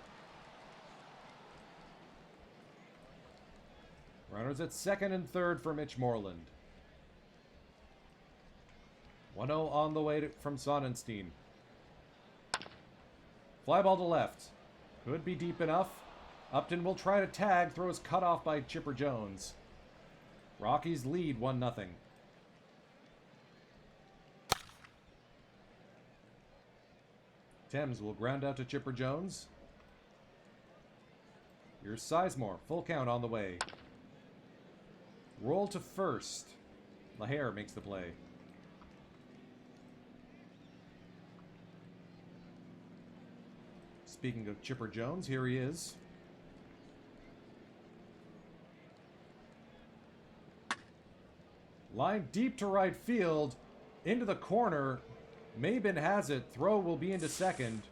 Runners at second and third for Mitch Moreland. 1-0 on the way from Sonnenstein. Fly ball to left. Could be deep enough. Upton will try to tag. Throws cut off by Chipper Jones. Rockies lead 1-0. Thames will ground out to Chipper Jones. Here's Sizemore. Full count on the way. Roll to first. LaHare makes the play. Speaking of Chipper Jones, here he is. Line deep to right field. Into the corner. Mabin has it. Throw will be into second.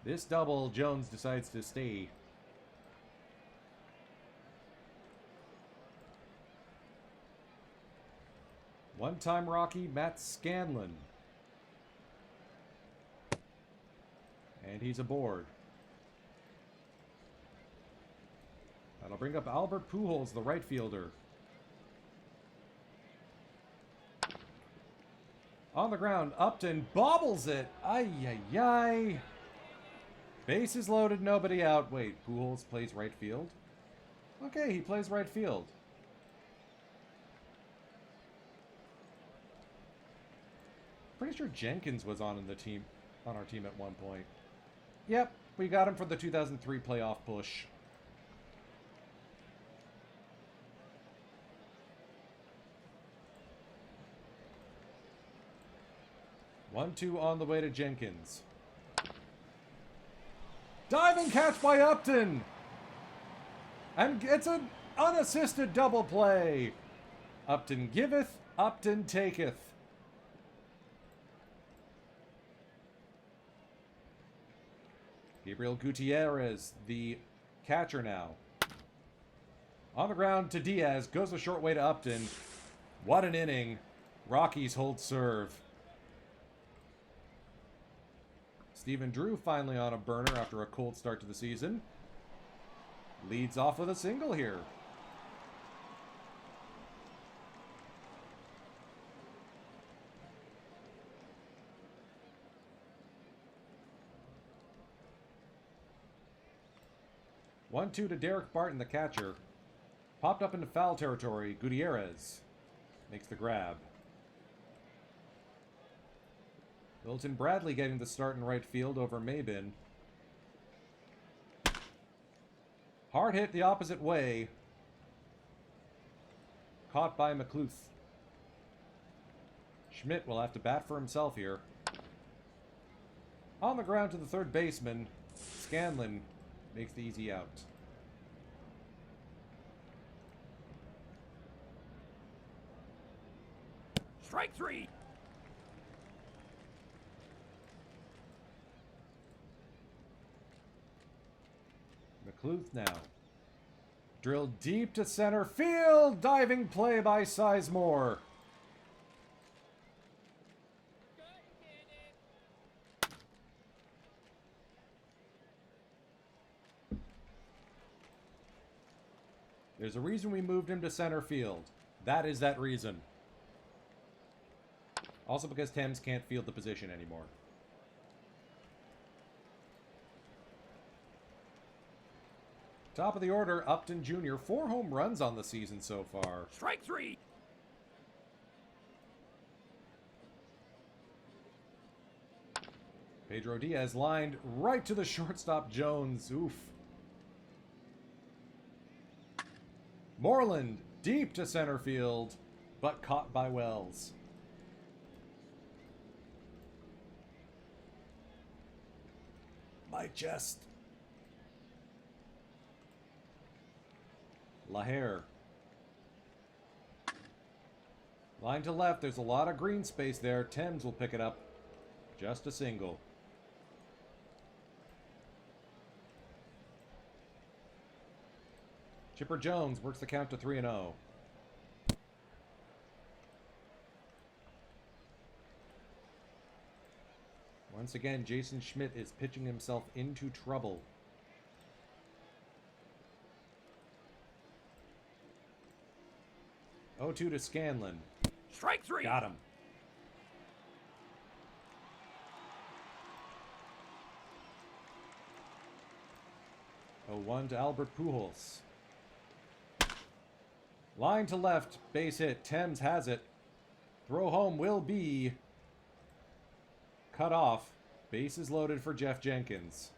This double, Jones decides to stay. One-time Rocky, Matt Scanlon. And he's aboard. That'll bring up Albert Pujols, the right fielder. On the ground, Upton bobbles it. Ay-yi-yi. Base is loaded, nobody out. Wait, Pujols plays right field? Okay, he plays right field. Pretty sure Jenkins was on our team at one point. Yep, we got him for the 2003 playoff push. One-two on the way to Jenkins. Diving catch by Upton! And it's an unassisted double play. Upton giveth, Upton taketh. Gabriel Gutierrez, the catcher now. On the ground to Diaz. Goes a short way to Upton. What an inning. Rockies hold serve. Stephen Drew finally on a burner after a cold start to the season. Leads off with a single here. One-two to Derek Barton, the catcher. Popped up into foul territory. Gutierrez makes the grab. Milton Bradley getting the start in right field over Mabin. Hard hit the opposite way. Caught by McLuth. Schmidt will have to bat for himself here. On the ground to the third baseman. Scanlon makes the easy out. Strike three. McLuth now. Drilled deep to center field. Diving play by Sizemore. There's a reason we moved him to center field. That is that reason. Also because Thames can't field the position anymore. Top of the order, Upton Jr. 4 home runs on the season so far. Strike three. Pedro Diaz lined right to the shortstop Jones. Oof. Moreland deep to center field, but caught by Wells. My chest. LaHare. Line to left. There's a lot of green space there. Thames will pick it up. Just a single. Chipper Jones works the count to 3-0. Once again, Jason Schmidt is pitching himself into trouble. Oh, 2 to Scanlon. Strike three. Got him. Oh, 1 to Albert Pujols. Line to left, base hit. Thames has it. Throw home will be cut off. Bases loaded for Jeff Jenkins.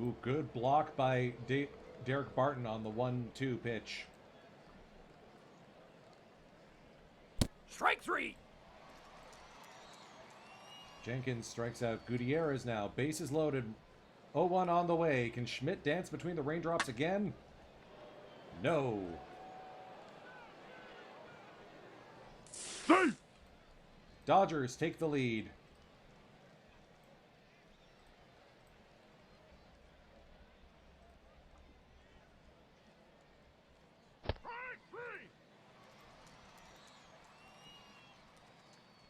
Ooh, good block by Derek Barton on the 1-2 pitch. Strike three. Jenkins strikes out Gutierrez now. Bases loaded. 0-1 on the way. Can Schmidt dance between the raindrops again? No. Safe. Dodgers take the lead.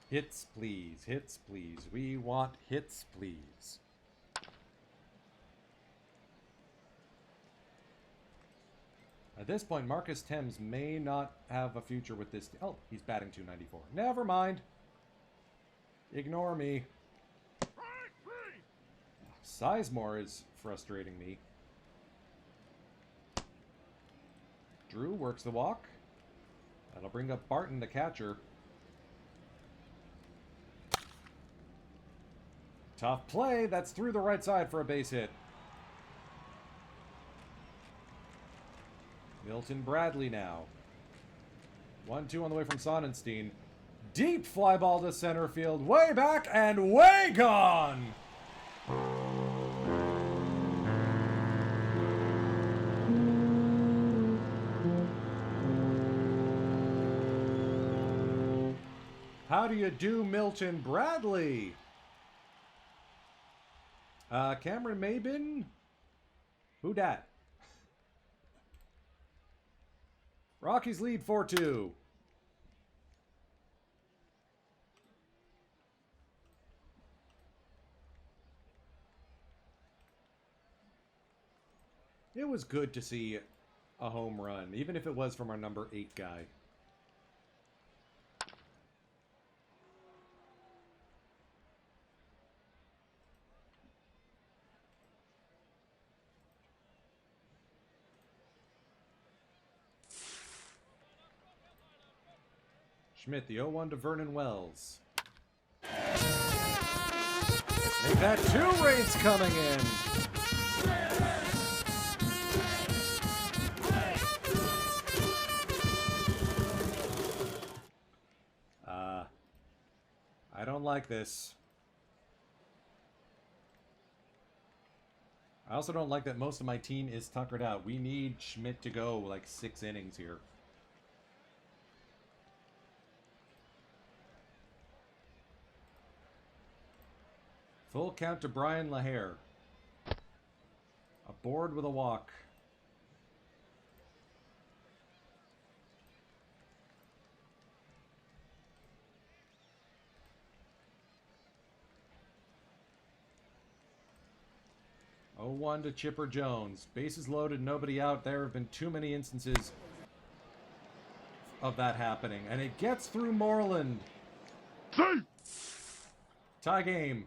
Hits, please. Hits, please. We want hits, please. At this point, Marcus Thames may not have a future with this. Oh, he's batting .294. Never mind. Ignore me. Sizemore is frustrating me. Drew works the walk. That'll bring up Barton, the catcher. Tough play. That's through the right side for a base hit. Milton Bradley now. 1-2 on the way from Sonnenstein. Deep fly ball to center field. Way back and way gone. How do you do, Milton Bradley? Cameron Mabin? Who dat? Rockies lead 4-2. It was good to see a home run, even if it was from our number 8 guy. Schmidt, the 0-1 to Vernon Wells. They've had 2 rates coming in. I don't like this. I also don't like that most of my team is tuckered out. We need Schmidt to go like 6 innings here. Full count to Brian LaHare. Aboard with a walk. Oh, 1 to Chipper Jones. Bases loaded, nobody out. There have been too many instances of that happening. And it gets through Moreland. Tie game.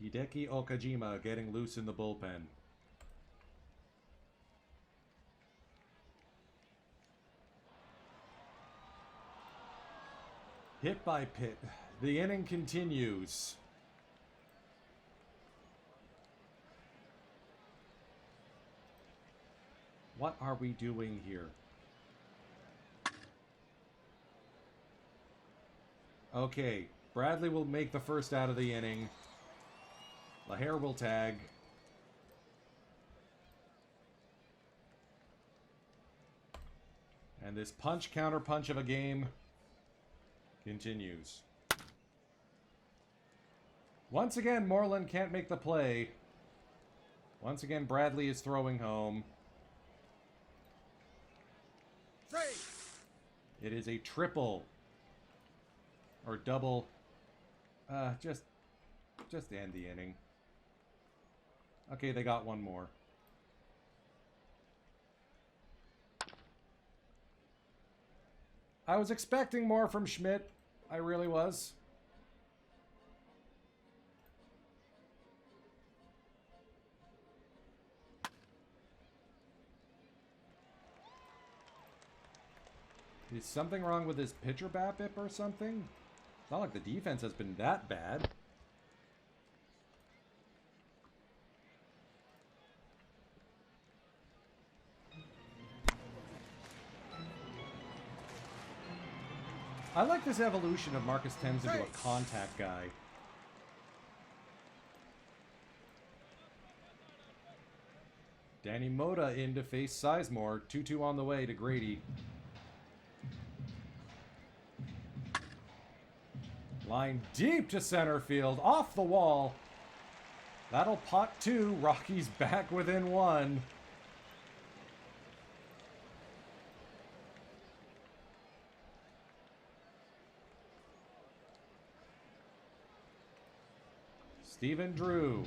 Hideki Okajima getting loose in the bullpen. Hit by Pitt. The inning continues. What are we doing here? Okay, Bradley will make the first out of the inning. LaHare will tag. And this punch-counter-punch of a game continues. Once again, Moreland can't make the play. Once again, Bradley is throwing home. It is a triple. Or double. Just end the inning. Okay, they got one more. I was expecting more from Schmidt. I really was. Is something wrong with his pitcher BABIP or something? It's not like the defense has been that bad. I like this evolution of Marcus Thames into a contact guy. Danny Moda in to face Sizemore. 2-2 on the way to Grady. Line deep to center field. Off the wall. That'll pot 2. Rockies back within 1. Stephen Drew.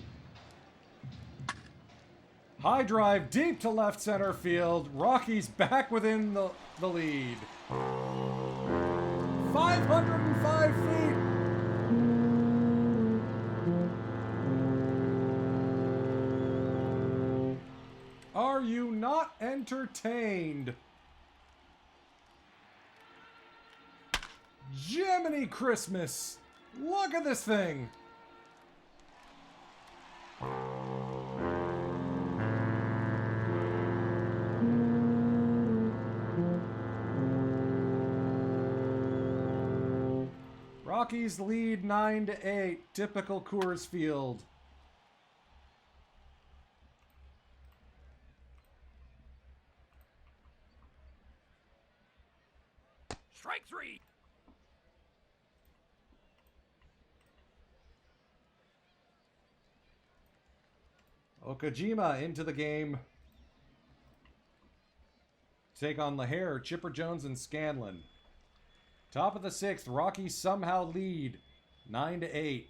High drive deep to left center field. Rockies back within the lead. 505 feet. Are you not entertained? Jiminy Christmas. Look at this thing. Rockies lead 9-8. Typical Coors Field. Strike three. Okajima into the game. Take on LaHare, Chipper Jones, and Scanlon. Top of the 6th, Rockies somehow lead 9-8.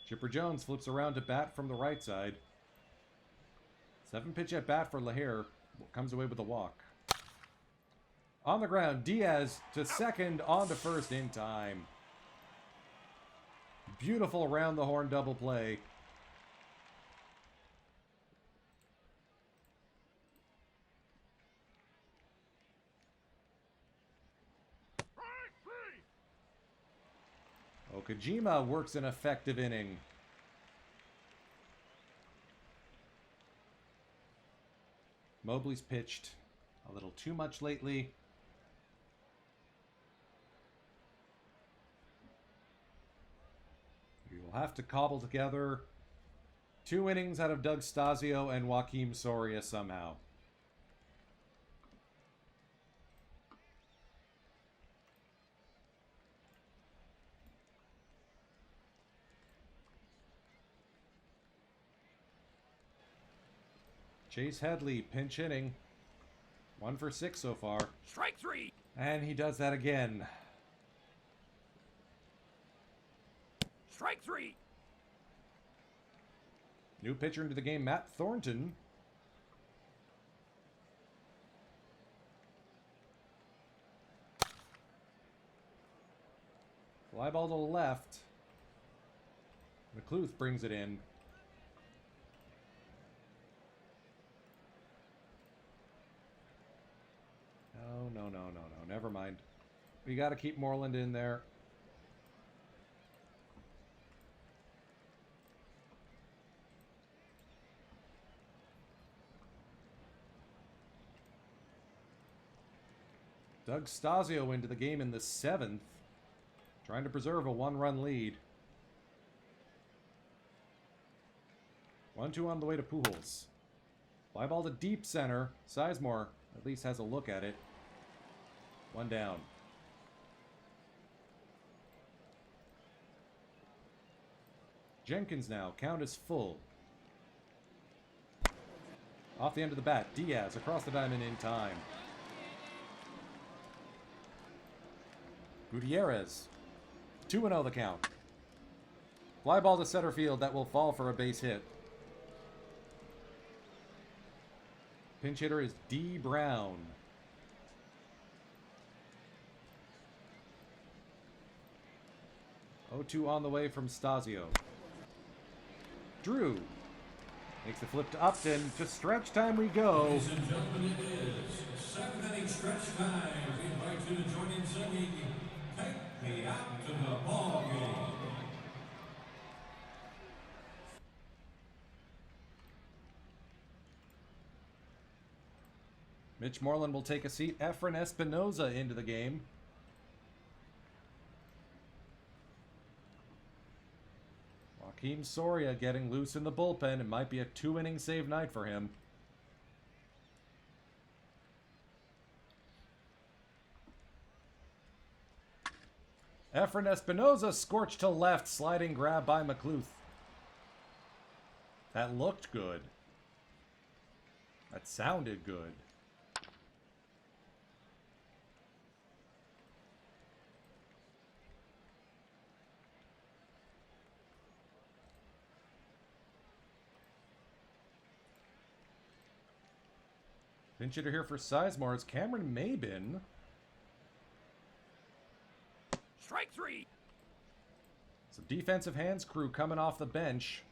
Chipper Jones flips around to bat from the right side. 7-pitch at bat for LaHare. Comes away with a walk. On the ground, Diaz to second, on to first in time. Beautiful round the horn double play. Okajima works an effective inning. Mobley's pitched a little too much lately. We will have to cobble together 2 innings out of Doug Stasio and Joaquim Soria somehow. Chase Headley, pinch hitting. 1 for 6 so far. Strike three. And he does that again. Strike three. New pitcher into the game, Matt Thornton. Fly ball to the left. McCluth brings it in. No. Never mind. We got to keep Moreland in there. Doug Stasio into the game in the 7th. Trying to preserve a 1-run lead. 1-2 on the way to Pujols. Fly ball to deep center. Sizemore at least has a look at it. 1 down. Jenkins now. Count is full. Off the end of the bat. Diaz across the diamond in time. Gutierrez. 2-0 the count. Fly ball to center field that will fall for a base hit. Pinch hitter is D. Brown. 0-2 on the way from Stasio. Drew makes the flip to Upton. To stretch time we go. Ladies and gentlemen, it is 7th inning stretch time. We invite you to join in singing "Take Me Out to the Ball Game." Mitch Moreland will take a seat. Efren Espinoza into the game. Joaquim Soria getting loose in the bullpen. It might be a 2-inning save night for him. Efren Espinoza scorched to left. Sliding grab by McCluth. That looked good. That sounded good. Pinch hitter here for Sizemore. It's Cameron Mabin. Strike three. Some defensive hands crew coming off the bench.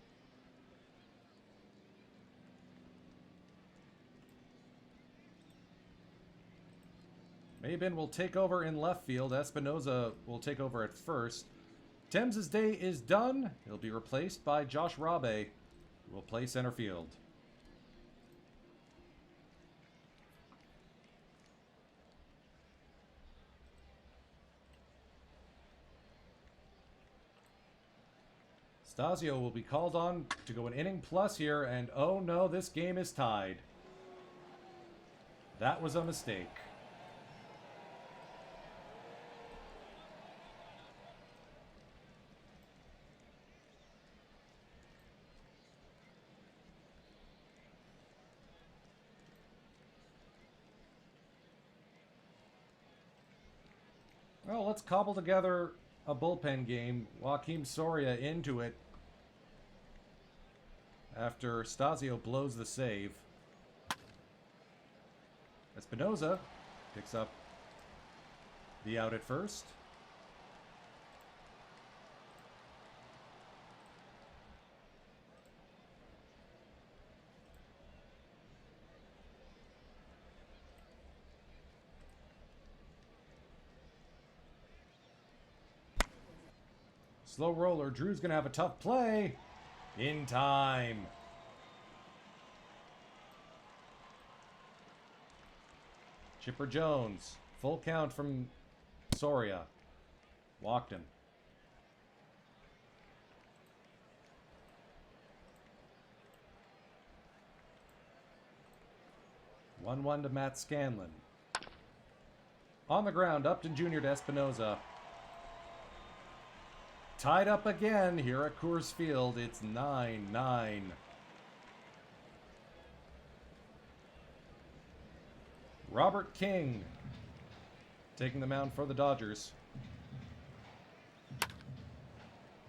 Mabin will take over in left field. Espinoza will take over at first. Thames' day is done. He'll be replaced by Josh Rabe, who will play center field. Stasio will be called on to go an inning plus here, and oh no, this game is tied. That was a mistake. Well, let's cobble together a bullpen game. Joaquim Soria into it after Stasio blows the save. Espinoza picks up the out at first. Slow roller. Drew's going to have a tough play. In time. Chipper Jones. Full count from Soria. Walked him. One to Matt Scanlon. On the ground, Upton Jr. to Espinoza. Tied up again here at Coors Field. It's 9-9. Robert King taking the mound for the Dodgers.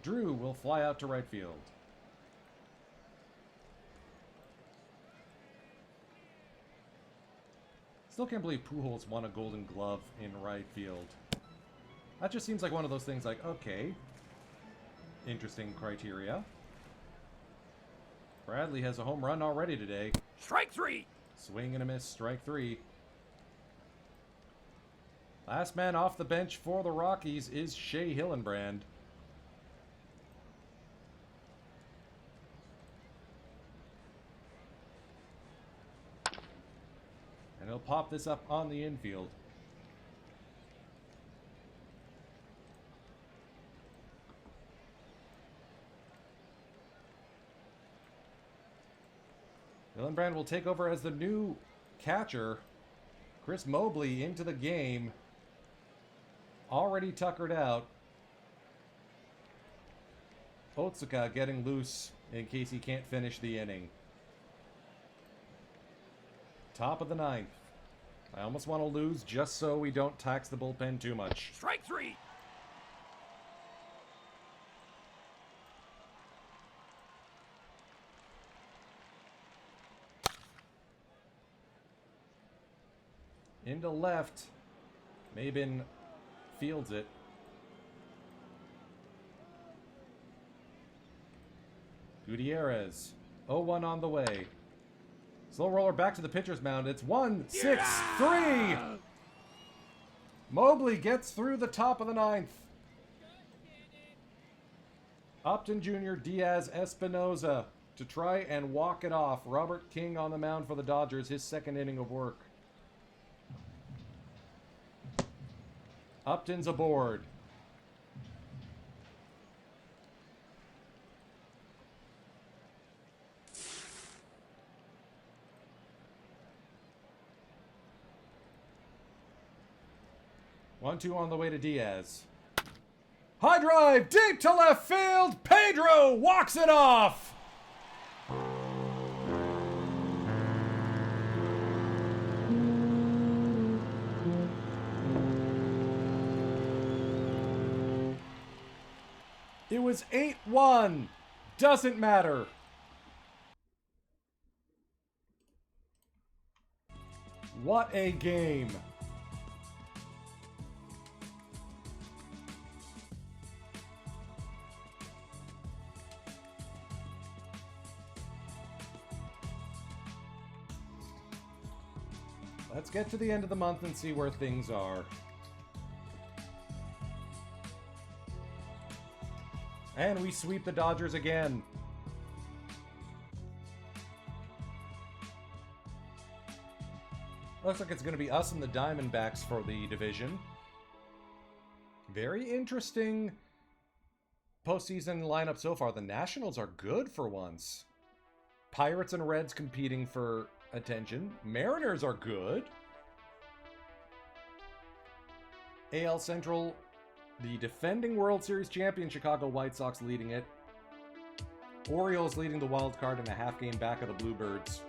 Drew will fly out to right field. Still can't believe Pujols won a Golden Glove in right field. That just seems like one of those things like, okay, interesting criteria. Bradley has a home run already today. Strike three. Swing and a miss, strike three. Last man off the bench for the Rockies is Shea Hillenbrand. And he'll pop this up on the infield. Hillenbrand will take over as the new catcher. Chris Mobley into the game. Already tuckered out. Otsuka getting loose in case he can't finish the inning. Top of the ninth. I almost want to lose just so we don't tax the bullpen too much. Strike three. Into left. Mabin fields it. Gutierrez. 0-1 on the way. Slow roller back to the pitcher's mound. It's 1-6-3. Mobley gets through the top of the ninth. Upton Jr., Diaz, Espinoza to try and walk it off. Robert King on the mound for the Dodgers, his second inning of work. Upton's aboard. One-two on the way to Diaz. High drive, deep to left field. Pedro walks it off. It was 8-1. Doesn't matter. What a game. Let's get to the end of the month and see where things are. And we sweep the Dodgers again. Looks like it's going to be us and the Diamondbacks for the division. Very interesting postseason lineup so far. The Nationals are good for once. Pirates and Reds competing for attention. Mariners are good. AL Central, the defending World Series champion Chicago White Sox leading it. Orioles leading the wild card and a half game back of the Bluebirds.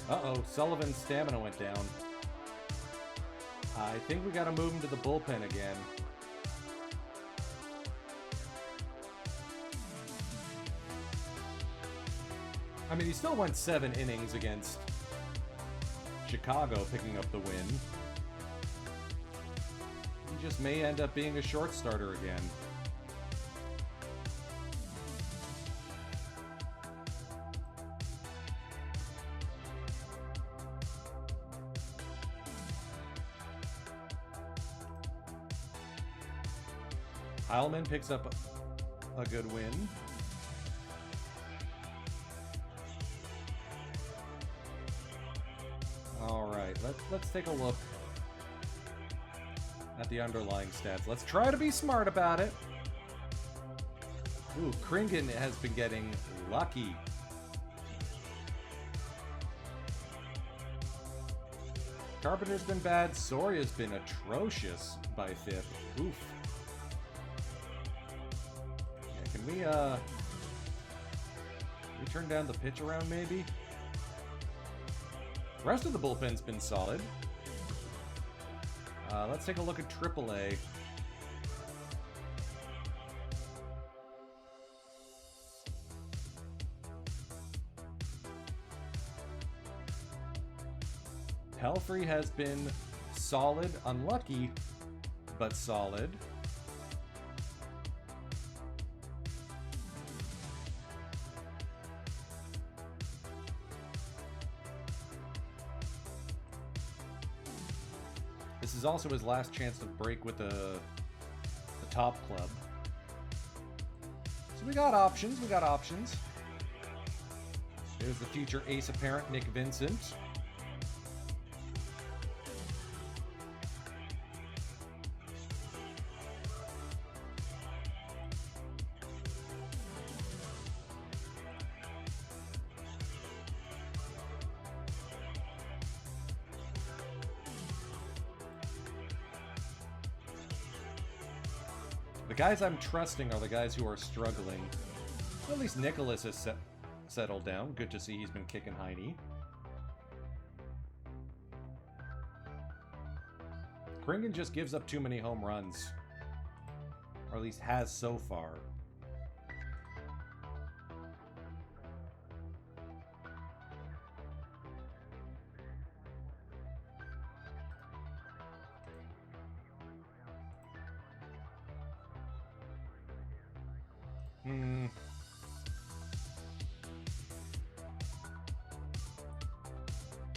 Uh-oh, Sullivan's stamina went down. I think we gotta move him to the bullpen again. I mean, he still went 7 innings against Chicago, picking up the win. He just may end up being a short starter again. Heilman picks up a good win. All right, let's take a look at the underlying stats. Let's try to be smart about it. Ooh, Kringen has been getting lucky. Carpenter's been bad. Soria's been atrocious by 5th. Oof. We turn down the pitch around, maybe? The rest of the bullpen's been solid. Let's take a look at AAA. Pelfrey has been solid, unlucky, but solid. This is also his last chance to break with the top club. So we got options, There's the future ace apparent, Nick Vincent. The guys I'm trusting are the guys who are struggling. At least Nicholas has settled down. Good to see he's been kicking Heine. Kringen just gives up too many home runs. Or at least has so far.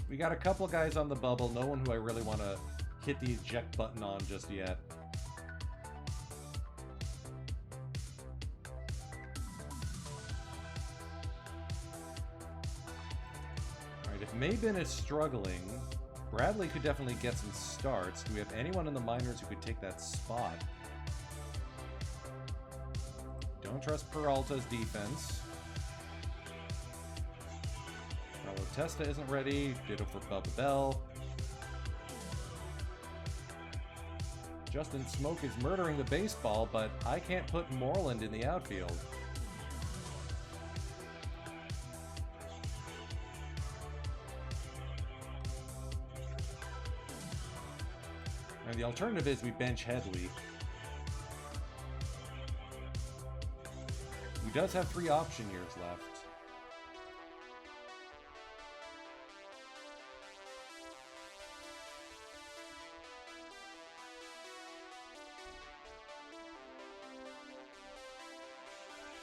We got a couple guys on the bubble, no one who I really want to hit the eject button on just yet. Alright, if Maybin is struggling, Bradley could definitely get some starts. Do we have anyone in the minors who could take that spot? Don't trust Peralta's defense. Testa isn't ready. Ditto for Bubba Bell. Justin Smoke is murdering the baseball, but I can't put Moreland in the outfield. And the alternative is we bench Headley. He does have 3 option years left.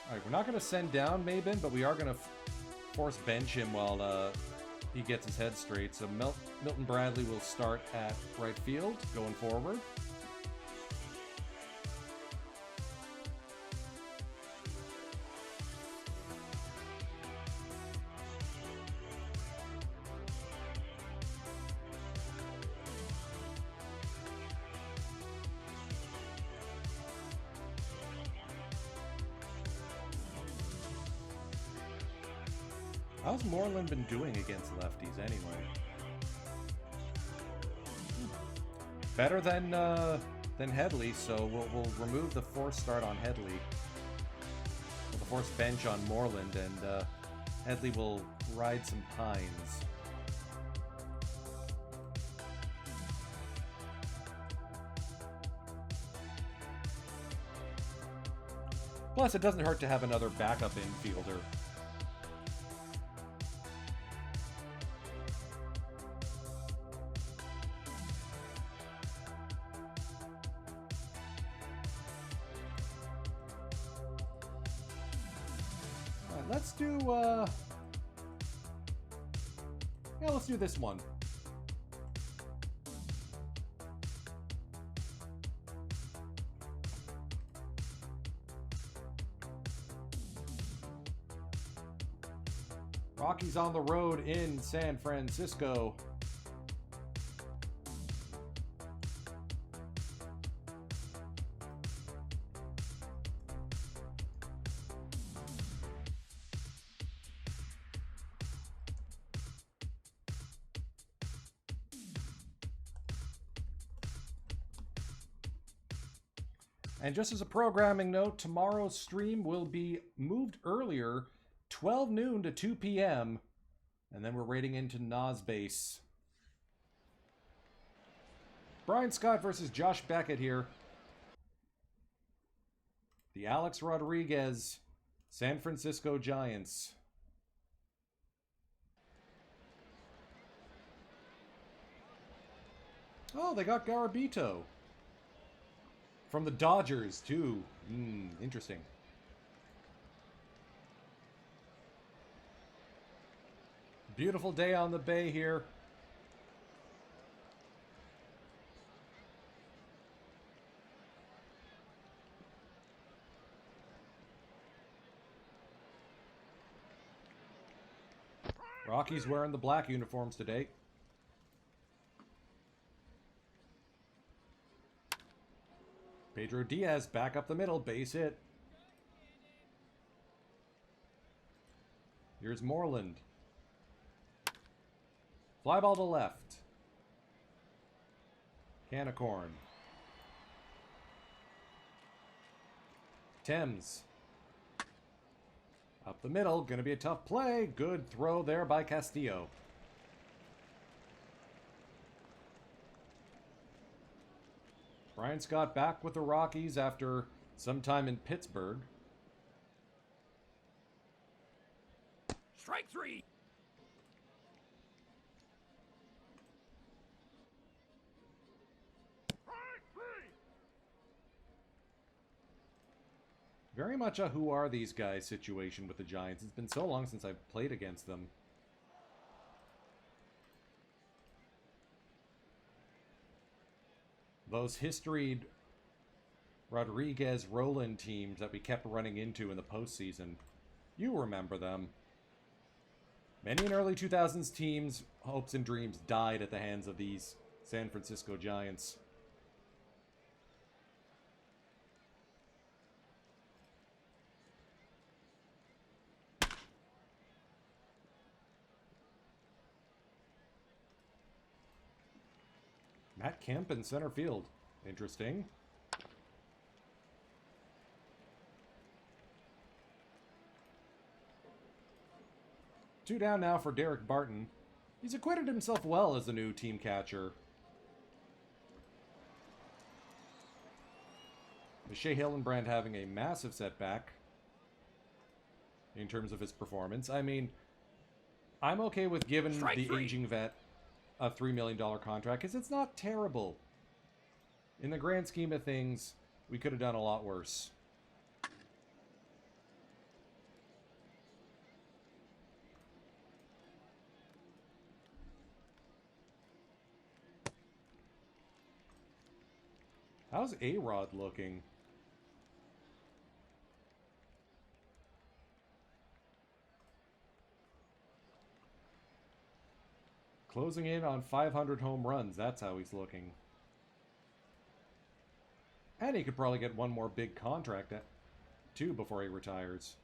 Alright, we're not going to send down Maybin, but we are going to force bench him while he gets his head straight. So Milton Bradley will start at right field, going forward. How's Moreland been doing against lefties anyway? Better than Headley, so we'll remove the forced start on Headley. The forced bench on Moreland, and Headley will ride some pines. Plus, it doesn't hurt to have another backup infielder. Let's do, yeah, let's do this one. Rockies on the road in San Francisco. And just as a programming note, tomorrow's stream will be moved earlier, 12 noon to 2 p.m. And then we're raiding into Nas Base. Brian Scott versus Josh Beckett here. The Alex Rodriguez San Francisco Giants. Oh, they got Garabito. From the Dodgers, too. Interesting. Beautiful day on the bay here. Rockies wearing the black uniforms today. Pedro Diaz back up the middle, base hit. Here's Moreland. Fly ball to left. Can of corn. Thames. Up the middle, gonna be a tough play. Good throw there by Castillo. Brian Scott back with the Rockies after some time in Pittsburgh. Strike three. Very much a who are these guys situation with the Giants. It's been so long since I've played against them. Those historied Rodriguez-Roland teams that we kept running into in the postseason. You remember them. Many an early 2000s teams' hopes and dreams died at the hands of these San Francisco Giants. Matt Kemp in center field. Interesting. Two down now for Derek Barton. He's acquitted himself well as the new team catcher. Shea Hillenbrand having a massive setback in terms of his performance. I mean, I'm okay with giving the aging vet a $3 million contract because it's not terrible. In the grand scheme of things, we could have done a lot worse. How's A-Rod looking? Closing in on 500 home runs. That's how he's looking. And he could probably get one more big contract too before he retires.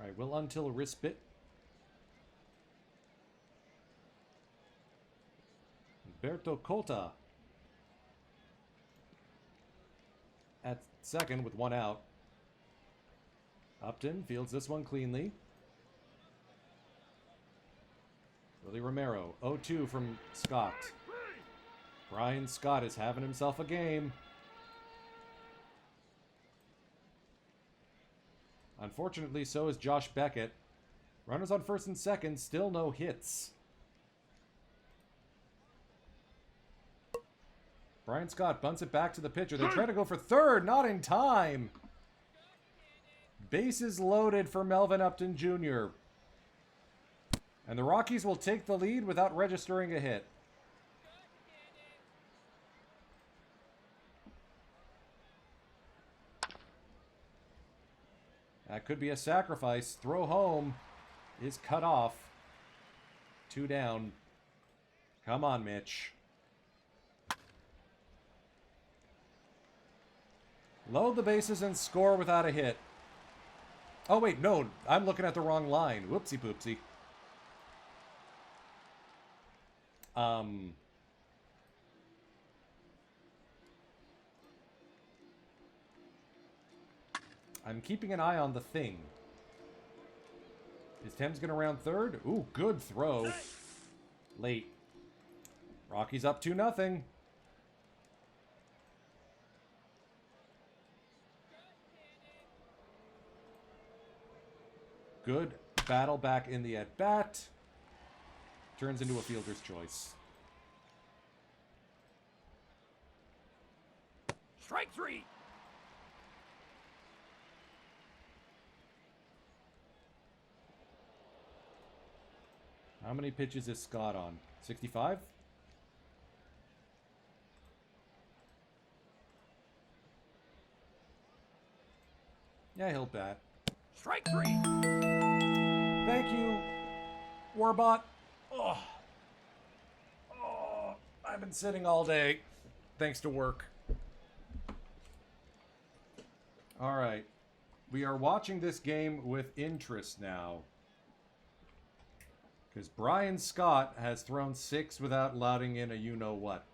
Alright, we'll until Rispit. Berto Cota at second with one out. Upton fields this one cleanly. Willie Romero, 0-2 from Scott. Brian Scott is having himself a game. Unfortunately, so is Josh Beckett. Runners on first and second, still no hits. Brian Scott bunts it back to the pitcher. They try to go for third, not in time. Bases loaded for Melvin Upton Jr. And the Rockies will take the lead without registering a hit. That could be a sacrifice. Throw home is cut off. 2 down. Come on, Mitch. Load the bases and score without a hit. Oh, wait, no. I'm looking at the wrong line. Whoopsie poopsie. I'm keeping an eye on the thing. Is Thames going to round third? Ooh, good throw. Late. Rockies up 2-0. Good battle back in the at-bat. Turns into a fielder's choice. Strike 3. How many pitches is Scott on? 65? Yeah, he'll bat. Strike 3. Thank you, Warbot. Oh. Oh, I've been sitting all day, thanks to work. All right. We are watching this game with interest now. Because Brian Scott has thrown 6 without louding in a you-know-what.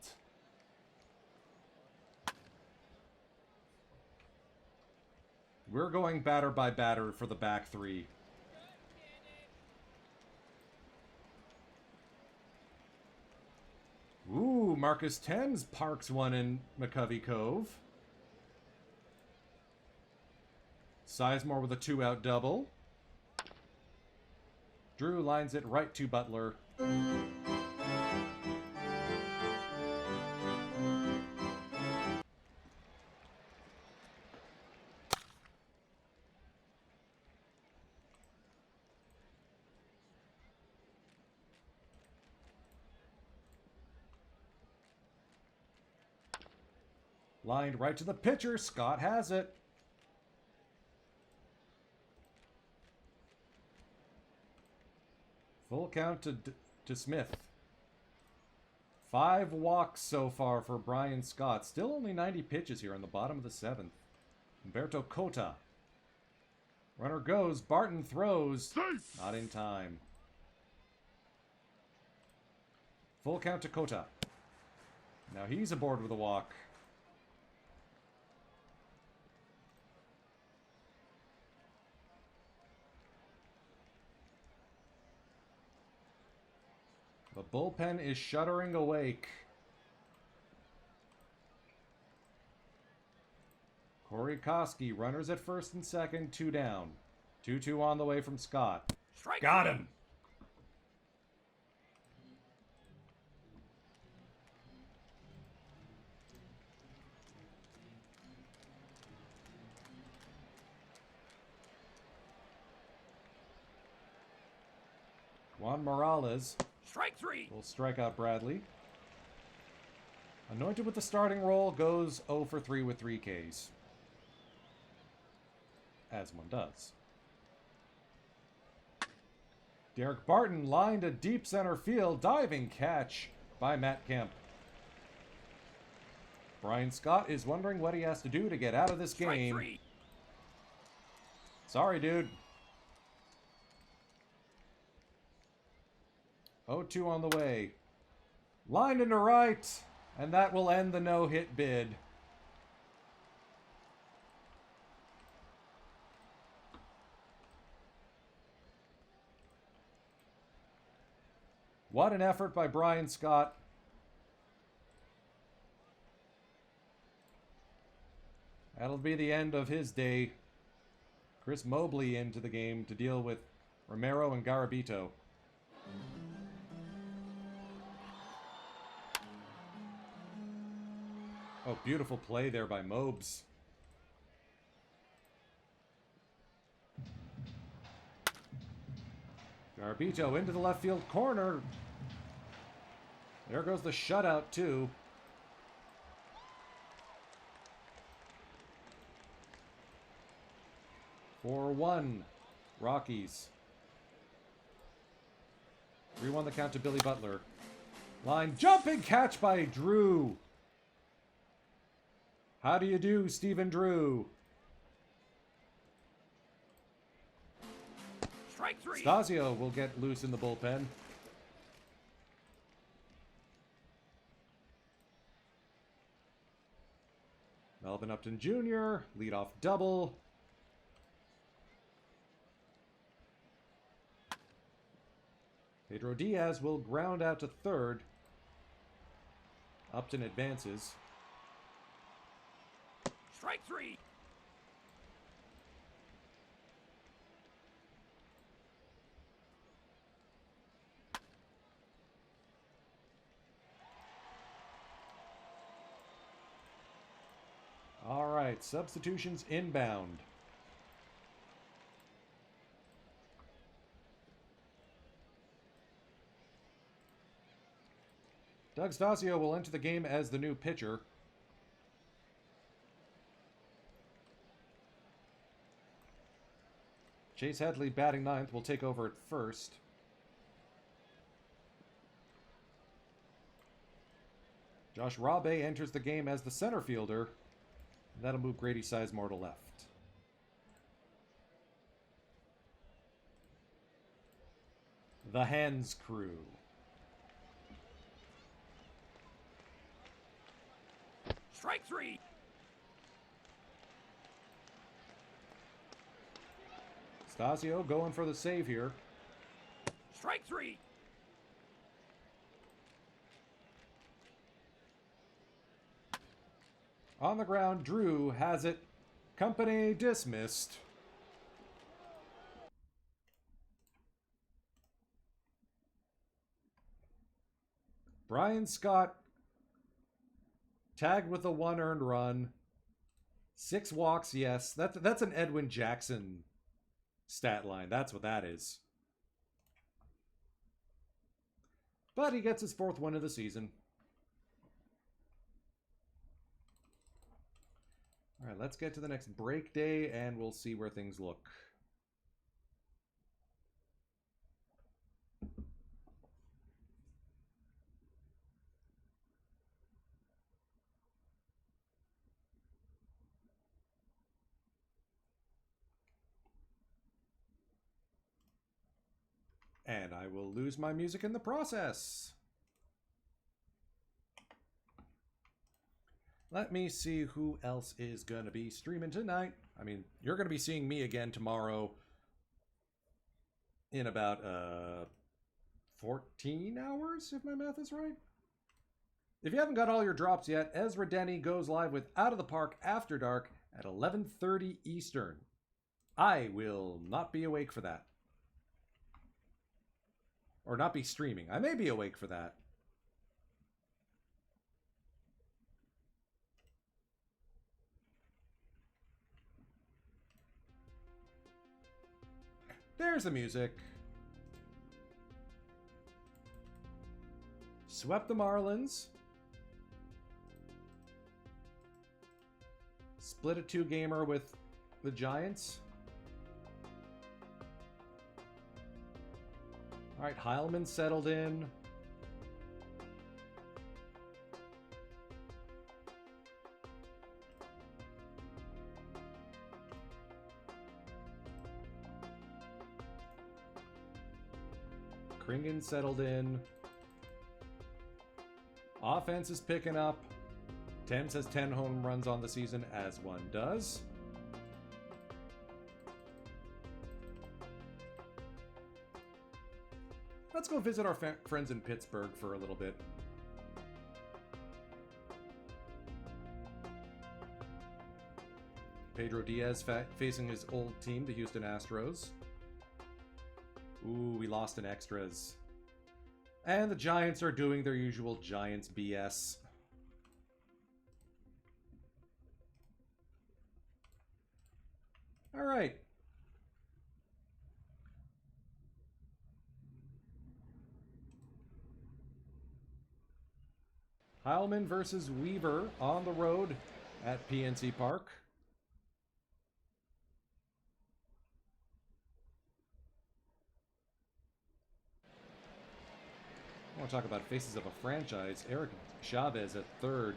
We're going batter by batter for the back 3. Ooh, Marcus Thames parks one in McCovey Cove. Sizemore with a 2-out double. Drew lines it right to Butler. Lined right to the pitcher. Scott has it. Full count to Smith. 5 walks so far for Brian Scott. Still only 90 pitches here in the bottom of the 7th. Umberto Cota. Runner goes. Barton throws. Not in time. Full count to Cota. Now he's aboard with a walk. The bullpen is shuddering awake. Corey Koski, runners at first and second, 2 down. 2-2 on the way from Scott. Strike. Got him! Juan Morales Strike 3. will strike out Bradley. Anointed with the starting role, goes 0 for 3 with 3 Ks. As one does. Derek Barton lined a deep center field. Diving catch by Matt Kemp. Brian Scott is wondering what he has to do to get out of this Strike game. 3. Sorry, dude. 0-2 on the way. Line into right, and that will end the no-hit bid. What an effort by Brian Scott. That'll be the end of his day. Chris Mobley into the game to deal with Romero and Garabito. Oh, beautiful play there by Mobes. Garabito into the left field corner. There goes the shutout, too. For 1, Rockies. 3-1 the count to Billy Butler. Line jumping catch by Drew. How do you do, Stephen Drew? Strike 3. Stasio will get loose in the bullpen. Melvin Upton Jr., leadoff double. Pedro Diaz will ground out to third. Upton advances. Strike 3. All right, substitutions inbound. Doug Stasio will enter the game as the new pitcher. Chase Headley, batting ninth, will take over at first. Josh Rabe enters the game as the center fielder. That'll move Grady Sizemore to left. The Hands Crew. Strike 3. Stasio going for the save here. Strike 3. On the ground, Drew has it. Company dismissed. Brian Scott tagged with a 1 earned run. 6 walks, yes. That's an Edwin Jackson stat line. That's what that is. But he gets his 4th win of the season. All right, let's get to the next break day, and we'll see where things look. And I will lose my music in the process. Let me see who else is going to be streaming tonight. I mean, you're going to be seeing me again tomorrow in about 14 hours, if my math is right. If you haven't got all your drops yet, Ezra Denny goes live with Out of the Park After Dark at 11:30 Eastern. I will not be awake for that. Or not be streaming. I may be awake for that. There's the music. Swept the Marlins. Split a 2-gamer with the Giants. All right, Heilman settled in. Kringen settled in. Offense is picking up. Thames has 10 home runs on the season, as one does. Let's go visit our friends in Pittsburgh for a little bit. Pedro Diaz facing his old team, the Houston Astros. Ooh, we lost in extras. And the Giants are doing their usual Giants BS. All right. Heilman versus Weaver on the road at PNC Park. I want to talk about faces of a franchise. Eric Chavez at third.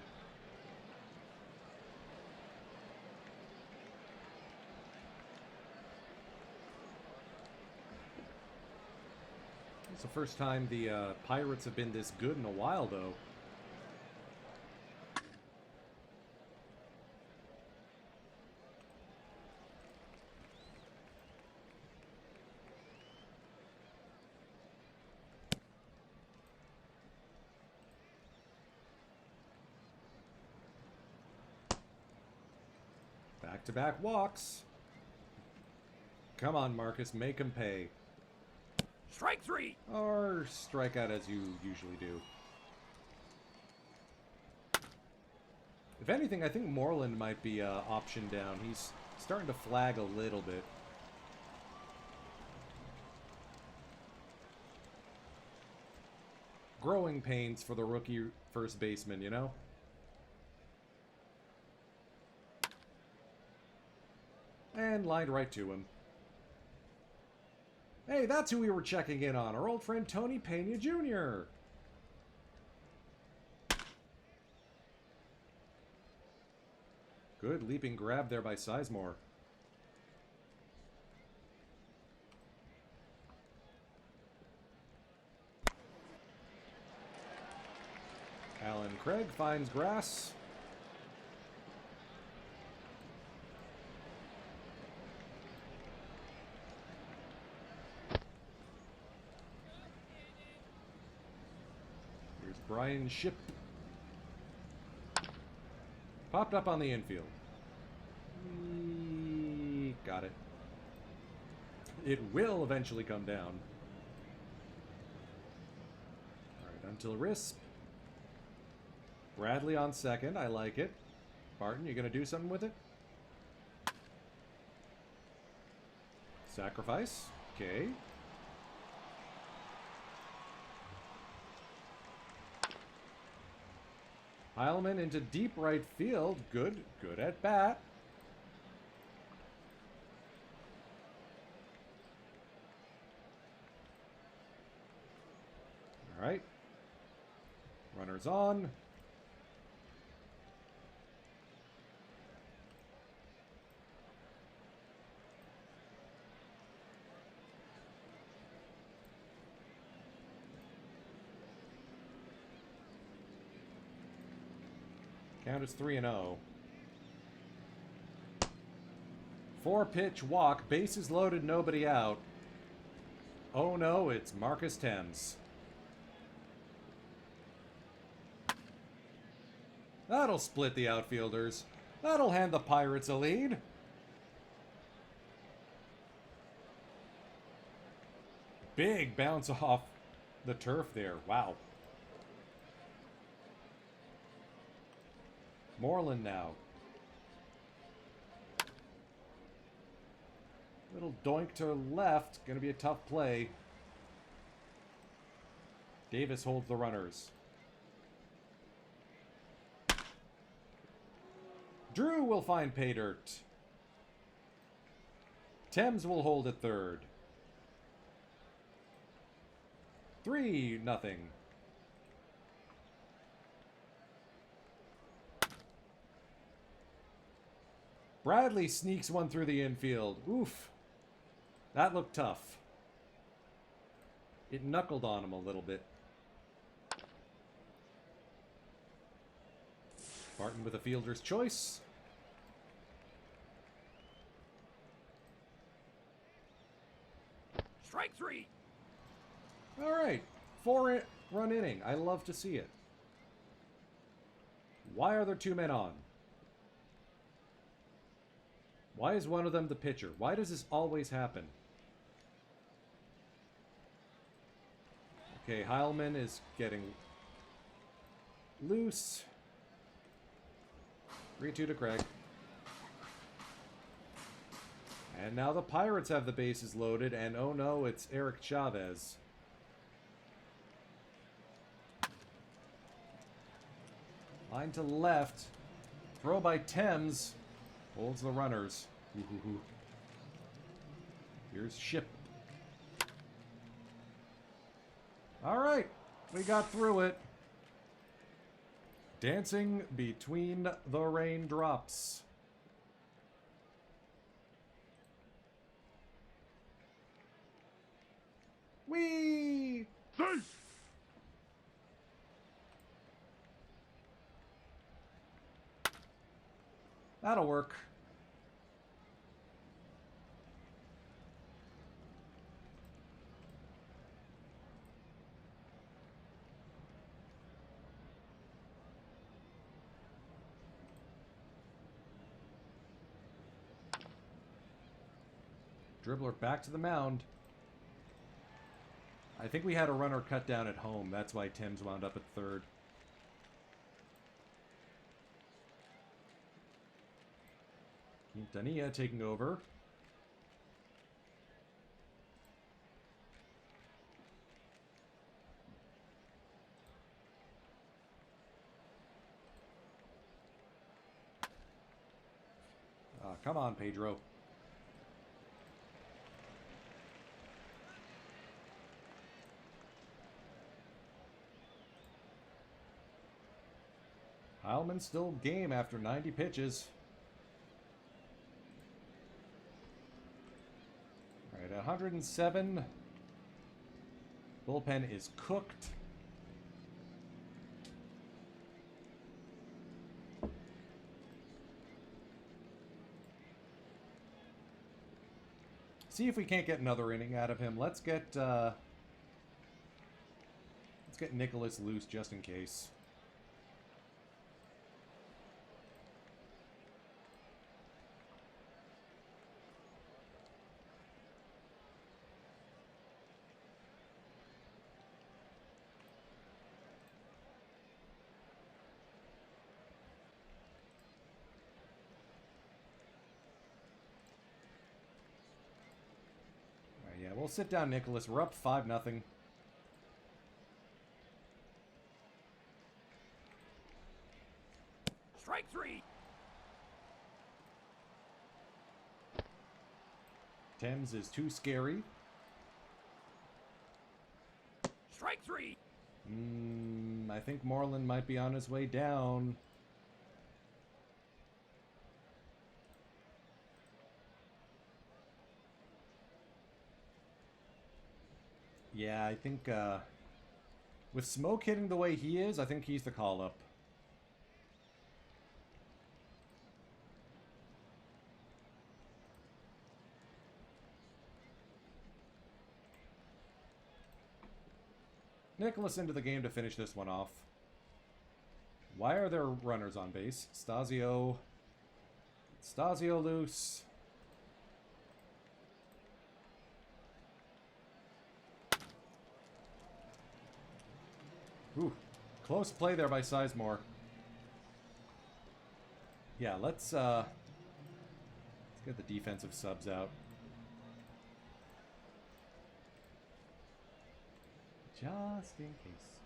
It's the first time the Pirates have been this good in a while, though. Back-to-back walks. Come on, Marcus, make him pay. Strike 3. Or strike out as you usually do. If anything, I think Moreland might be option down. He's starting to flag a little bit. Growing pains for the rookie first baseman, you know? And lined right to him. Hey, that's who we were checking in on. Our old friend Tony Pena Jr. Good leaping grab there by Sizemore. Alan Craig finds grass. Brian Ship. Popped up on the infield. Got it. It will eventually come down. Alright, until Risp. Bradley on second. I like it. Barton, you gonna do something with it? Sacrifice. Okay. Heilman into deep right field. Good at bat. All right. Runners on. Count is 3-0. 4-pitch walk, bases loaded, nobody out. Oh no, it's Marcus Thames. That'll split the outfielders. That'll hand the Pirates a lead. Big bounce off the turf there. Wow. Moreland now. Little doink to left. Going to be a tough play. Davis holds the runners. Drew will find pay dirt. Thames will hold at third. 3-0. Bradley sneaks one through the infield. Oof. That looked tough. It knuckled on him a little bit. Barton with a fielder's choice. Strike 3. All right. 4-run inning. I love to see it. Why are there 2 men on? Why is one of them the pitcher? Why does this always happen? Okay, Heilman is getting loose. 3-2 to Craig. And now the Pirates have the bases loaded, and oh no, it's Eric Chavez. Line to left. Throw by Thames. Holds the runners. Ooh. Here's Ship. Alright, we got through it. Dancing between the raindrops. Whee! Safe. That'll work. Dribbler back to the mound. I think we had a runner cut down at home. That's why Tim's wound up at third. Quintanilla taking over. Come on, Pedro. Heilman still game after 90 pitches. All right, 107. Bullpen is cooked. See if we can't get another inning out of him. Let's get Nicholas loose just in case. Yeah, we'll sit down Nicholas. We're up 5-0. Strike 3. Thames is too scary. Strike 3. I think Moreland might be on his way down. Yeah, I think with Smoke hitting the way he is, I think he's the call-up. Nicholas into the game to finish this one off. Why are there runners on base? Stasio loose. Ooh, close play there by Sizemore. Yeah, let's get the defensive subs out. Just in case.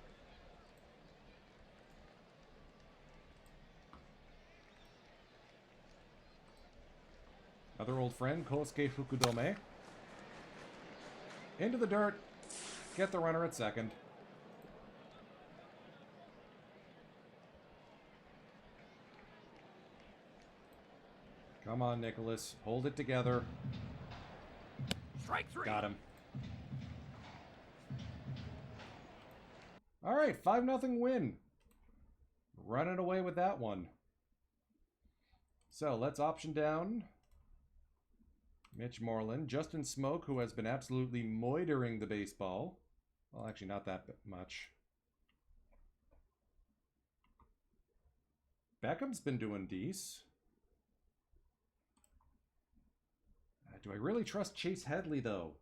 Another old friend, Kosuke Fukudome. Into the dirt. Get the runner at second. Come on, Nicholas. Hold it together. Strike 3. Got him. All right, 5-0 win. Running away with that one. So let's option down Mitch Moreland. Justin Smoke, who has been absolutely moitering the baseball. Well, actually, not that much. Beckham's been doing decent. Do I really trust Chase Headley, though?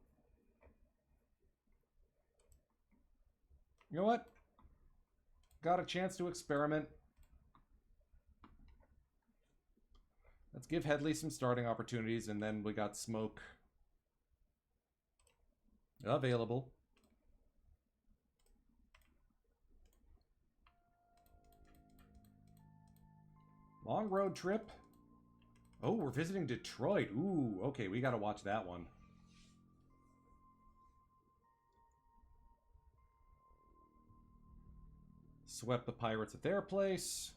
You know what? Got a chance to experiment. Let's give Headley some starting opportunities, and then we got Smoke available. Long road trip. Oh, we're visiting Detroit. Ooh, okay, we gotta watch that one. Swept the Pirates at their place.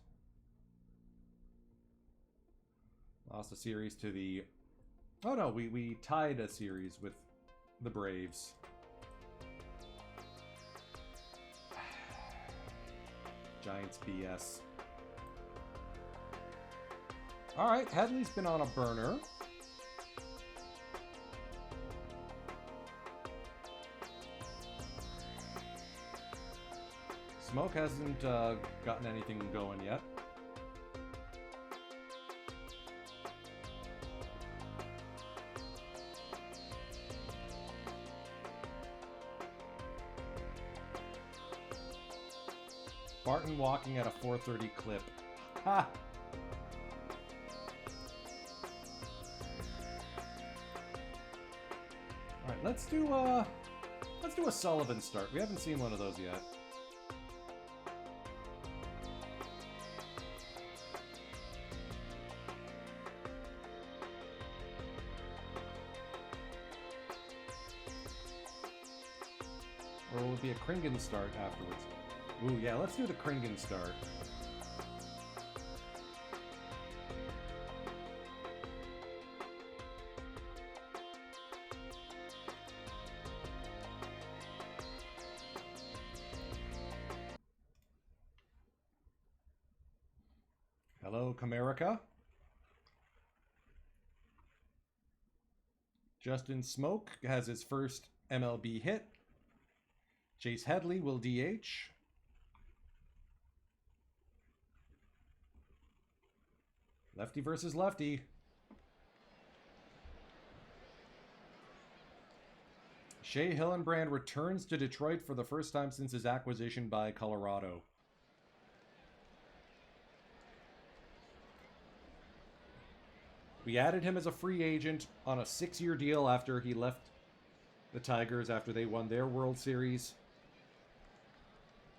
Lost a series to the... Oh no, we tied a series with the Braves. Giants BS. Alright, Headley's been on a burner. Smoke hasn't gotten anything going yet. Barton walking at a 430 clip. Ha! Alright, let's do a Sullivan start. We haven't seen one of those yet. Or will it be a Kringan start afterwards? Ooh, yeah, let's do the Kringan start. Hello, Comerica. Justin Smoke has his first MLB hit. Chase Headley will DH. Lefty versus lefty. Shea Hillenbrand returns to Detroit for the first time since his acquisition by Colorado. We added him as a free agent on a 6-year deal after he left the Tigers after they won their World Series.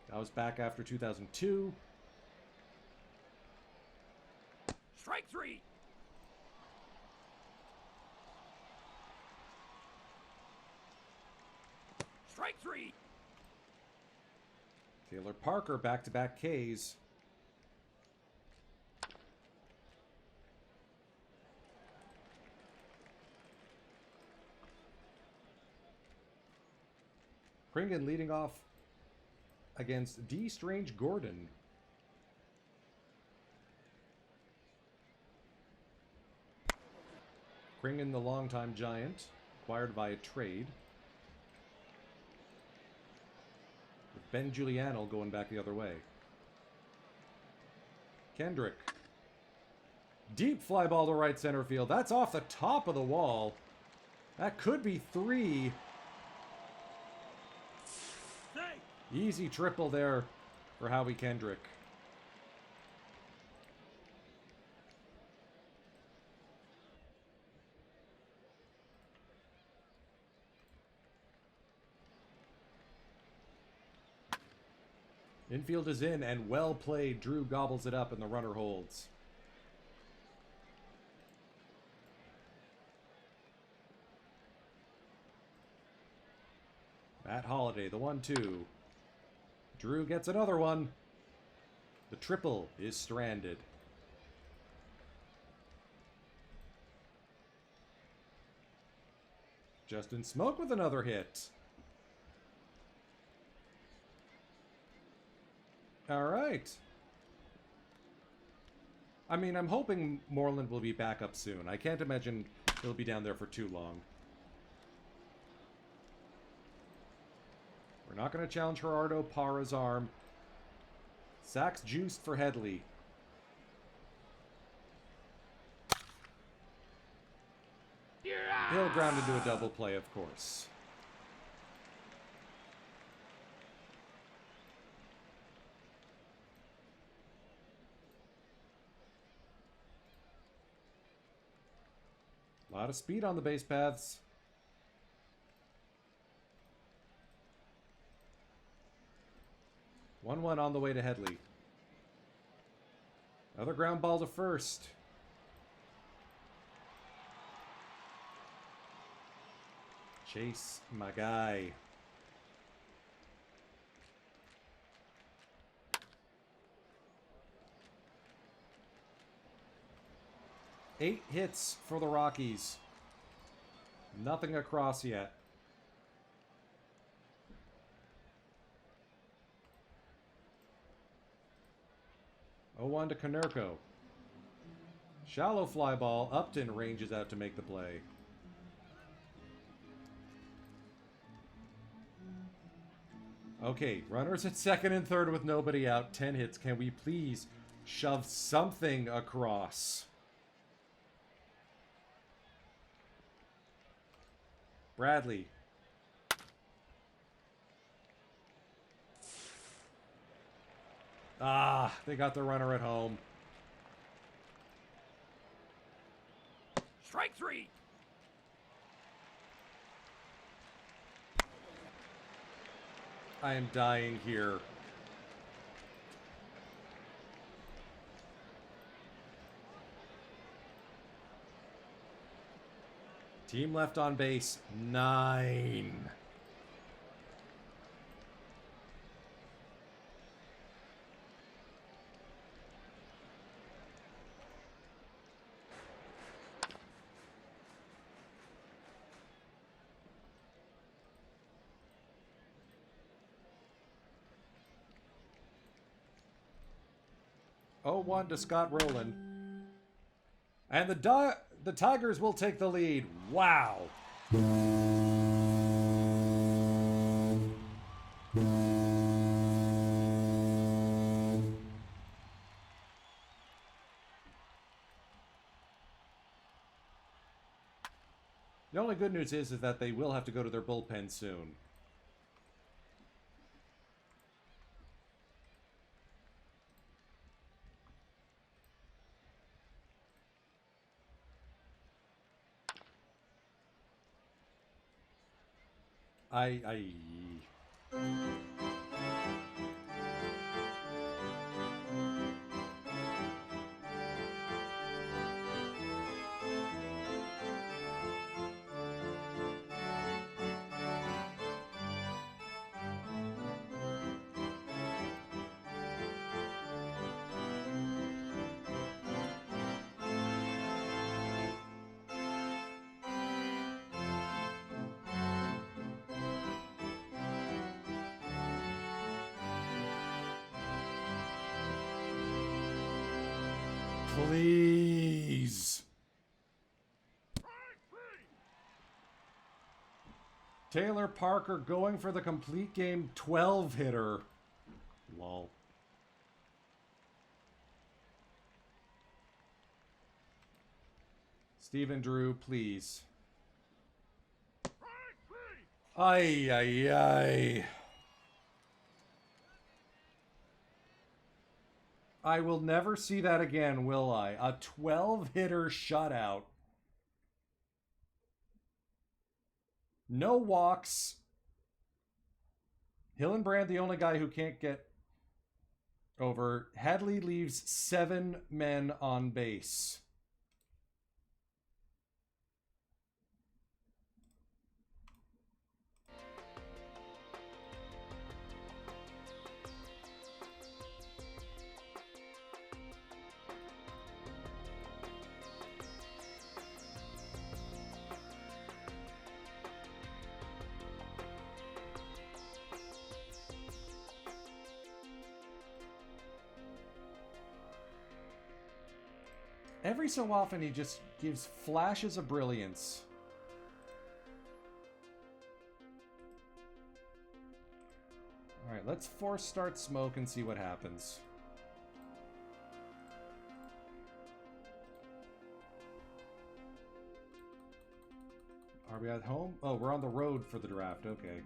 That was back after 2002. Strike three. Strike three. Taylor Parker back-to-back Ks. Kringan leading off against D. Strange Gordon. Kringan, the longtime Giant, acquired via trade. With Ben Giuliano going back the other way. Kendrick. Deep fly ball to right center field. That's off the top of the wall. That could be 3. Easy triple there for Howie Kendrick. Infield is in, and well played. Drew gobbles it up, and the runner holds. Matt Holliday, the 1-2. Drew gets another one. The triple is stranded. Justin Smoke with another hit. All right. I mean, I'm hoping Moreland will be back up soon. I can't imagine he'll be down there for too long. We're not going to challenge Gerardo Parra's arm. Sacks juiced for Headley. He'll ground into a double play, of course. A lot of speed on the base paths. One on the way to Headley. Another ground ball to first. Chase, my guy. Eight hits for the Rockies. Nothing across yet. Oh, 1 to Konerko. Shallow fly ball. Upton ranges out to make the play. Okay, runners at second and third with nobody out. 10 hits. Can we please shove something across? Bradley. Ah, they got the runner at home. Strike 3. I am dying here. Team left on base, 9. Oh, 1 to Scott Rowland. And the Tigers will take the lead. Wow. The only good news is that they will have to go to their bullpen soon. I Please. Taylor Parker going for the complete game 12 hitter. Lol. Stephen Drew, please. Ay, ay, ay. I will never see that again, will I? A 12-hitter shutout. No walks. Hillenbrand, the only guy who can't get over. Hadley leaves 7 men on base. Every so often he just gives flashes of brilliance. Alright, let's force start smoke and see what happens. Are we at home? Oh, we're on the road for the draft, okay.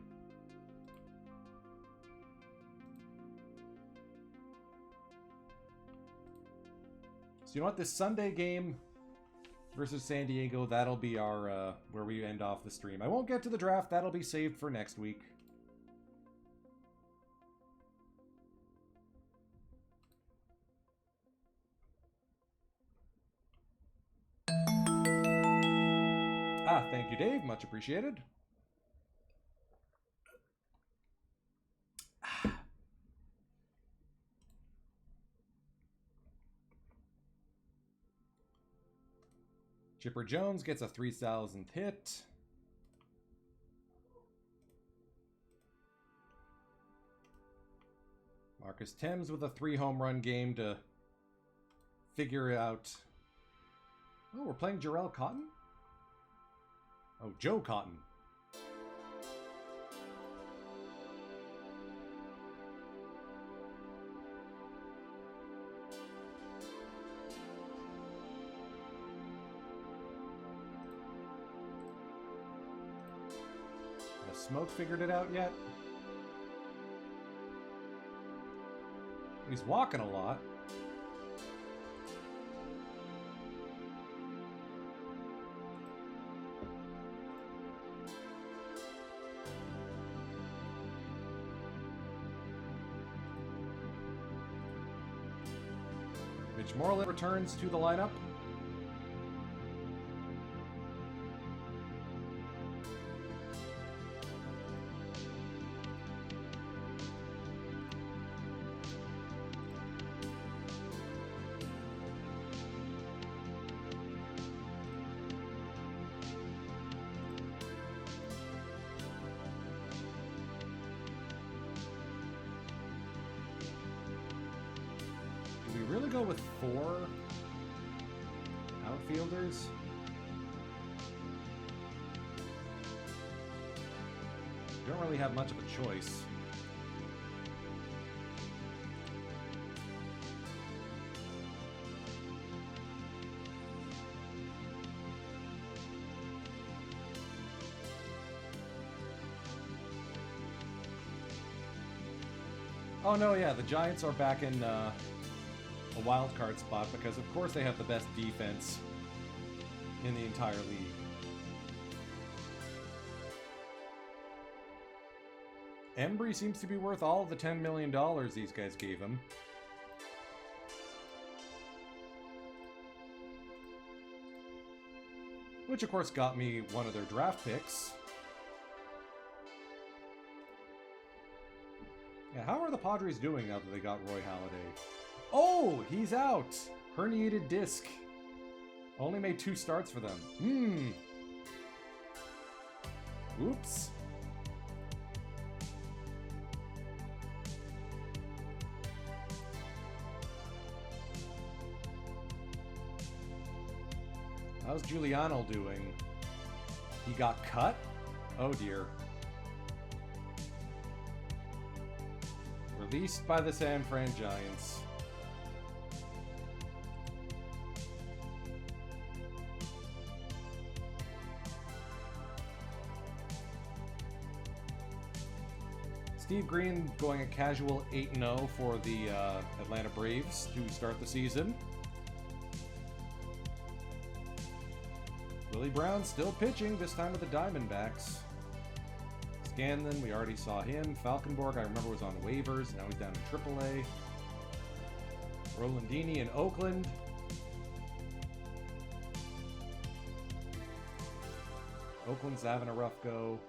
So you know what, this Sunday game versus San Diego, that'll be our, where we end off the stream. I won't get to the draft, that'll be saved for next week. Ah, thank you, Dave. Much appreciated. Chipper Jones gets a 3,000th hit. Marcus Thames with a 3-home run game to figure it out. Oh, we're playing Jarrell Cotton? Oh, Joe Cotton. Has Smoke figured it out yet? He's walking a lot. Mitch Moreland returns to the lineup. Really go with 4 outfielders? Don't really have much of a choice. Oh no, yeah, the Giants are back in a wild card spot because of course they have the best defense in the entire league. Embry seems to be worth all of the $10 million these guys gave him. Which of course got me one of their draft picks. Yeah, how are the Padres doing now that they got Roy Halladay? Oh, he's out! Herniated disc. Only made 2 starts for them. Oops. How's Giuliano doing? He got cut? Oh dear. Released by the San Fran Giants. Steve Green going a casual 8-0 for the Atlanta Braves to start the season. Willie Brown still pitching, this time with the Diamondbacks. Scanlon, we already saw him. Falkenborg, I remember, was on waivers. Now he's down in AAA. Rolandini in Oakland. Oakland's having a rough go.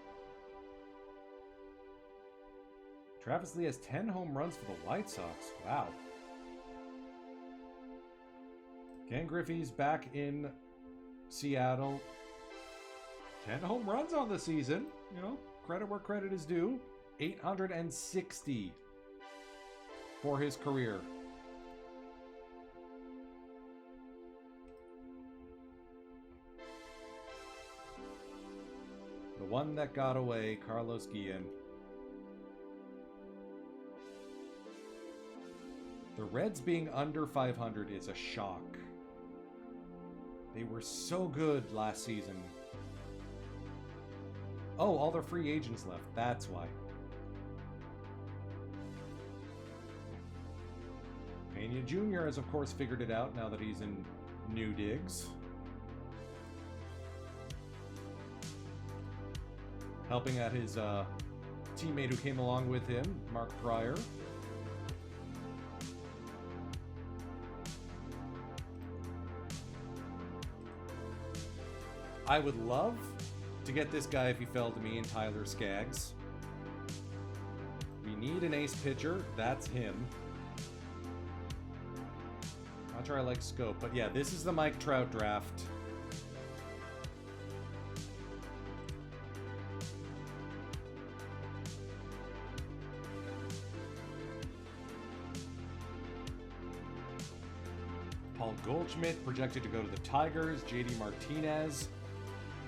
Travis Lee has 10 home runs for the White Sox. Wow. Ken Griffey's back in Seattle. 10 home runs on the season. You know, credit where credit is due. 860 for his career. one that got away, Carlos Guillen. The Reds being under 500 is a shock. They were so good last season. Oh, all their free agents left. That's why. Pena Jr. has, of course, figured it out now that he's in New Digs. Helping out his teammate who came along with him, Mark Pryor. I would love to get this guy if he fell to me in Tyler Skaggs. We need an ace pitcher. That's him. Not sure I like scope, but yeah, this is the Mike Trout draft. Paul Goldschmidt projected to go to the Tigers. JD Martinez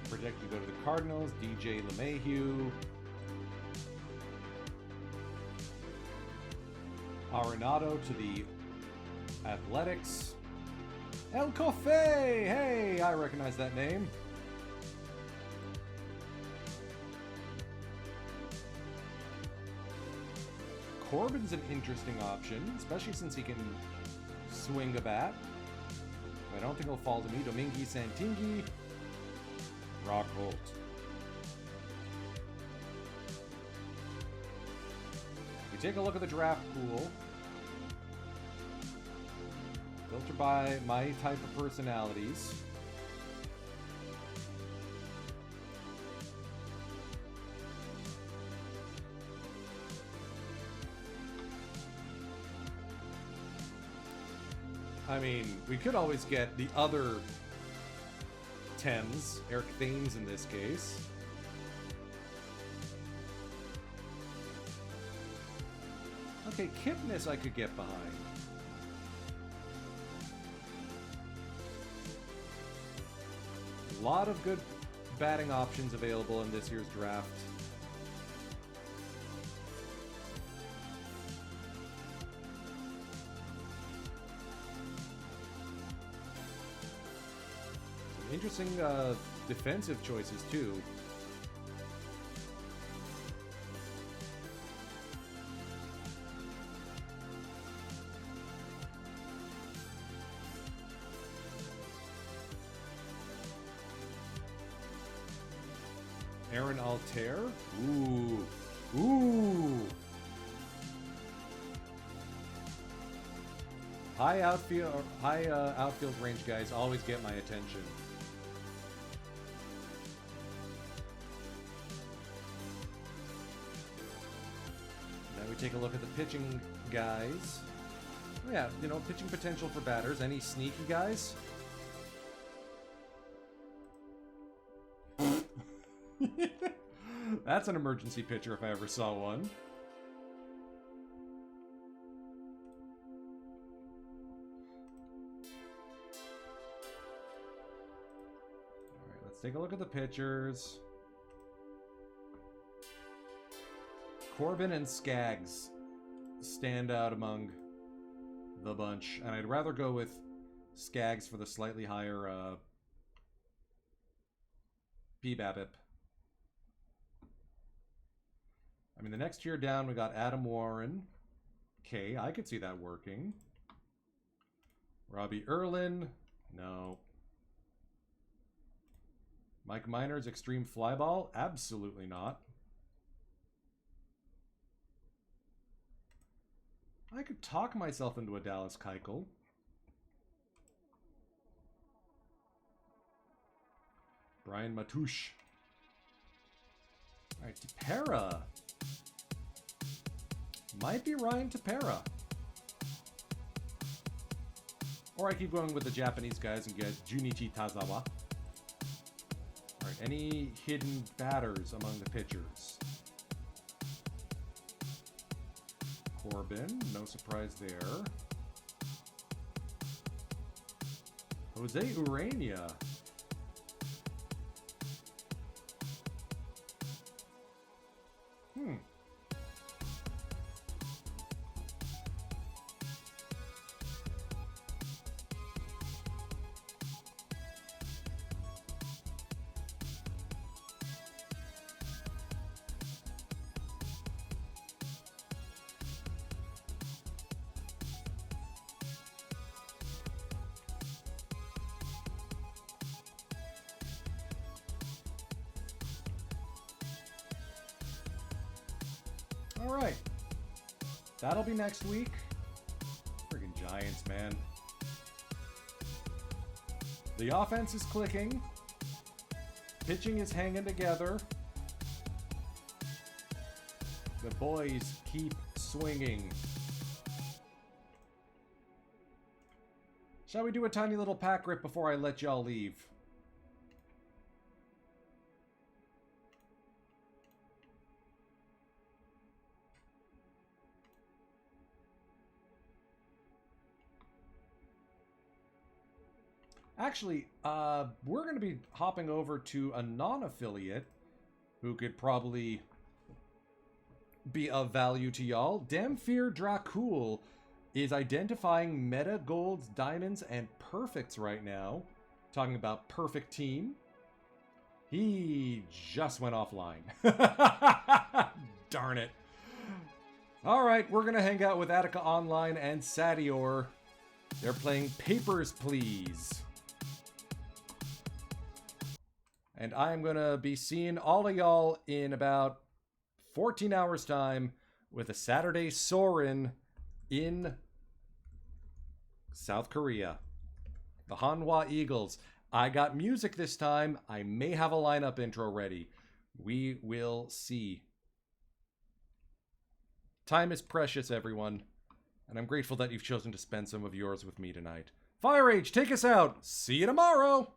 projected to go to the Cardinals. DJ LeMahieu. Arenado to the Athletics. El Cofe! Hey, I recognize that name. Corbin's an interesting option, especially since he can swing a bat. I don't think he'll fall to me. Dominguez Santingui. Rock Holt. We take a look at the draft pool. Filter by my type of personalities. I mean, we could always get the other 10s, Eric Thames in this case. Okay, Kipnis I could get behind. A lot of good batting options available in this year's draft. Interesting defensive choices too. Aaron Altair. Ooh. Ooh. High outfield range guys always get my attention. Take a look at the pitching guys. Yeah, you know, pitching potential for batters. Any sneaky guys? That's an emergency pitcher if I ever saw one. Alright, let's take a look at the pitchers. Corbin and Skaggs stand out among the bunch, and I'd rather go with Skaggs for the slightly higher BABIP. I mean, the next tier down, we got Adam Warren. Okay, I could see that working. Robbie Erlin. No. Mike Minor's Extreme Flyball. Absolutely not. I could talk myself into a Dallas Keuchel. Brian Matouche. Alright, Tepera. Might be Ryan Tepera. Or I keep going with the Japanese guys and get Junichi Tazawa. Alright, any hidden batters among the pitchers? Corbin, no surprise there. Jose Urania. All right. That'll be next week. Friggin' Giants, man. The offense is clicking. Pitching is hanging together. The boys keep swinging. Shall we do a tiny little pack rip before I let y'all leave? Actually, we're going to be hopping over to a non-affiliate who could probably be of value to y'all. Damfir Dracul is identifying meta golds, diamonds, and perfects right now. Talking about perfect team. He just went offline. Darn it. All right, we're going to hang out with Attica Online and Sadior. They're playing Papers, Please. And I'm going to be seeing all of y'all in about 14 hours time with a Saturday Sorin in South Korea. The Hanwha Eagles. I got music this time. I may have a lineup intro ready. We will see. Time is precious, everyone. And I'm grateful that you've chosen to spend some of yours with me tonight. Firage, take us out. See you tomorrow.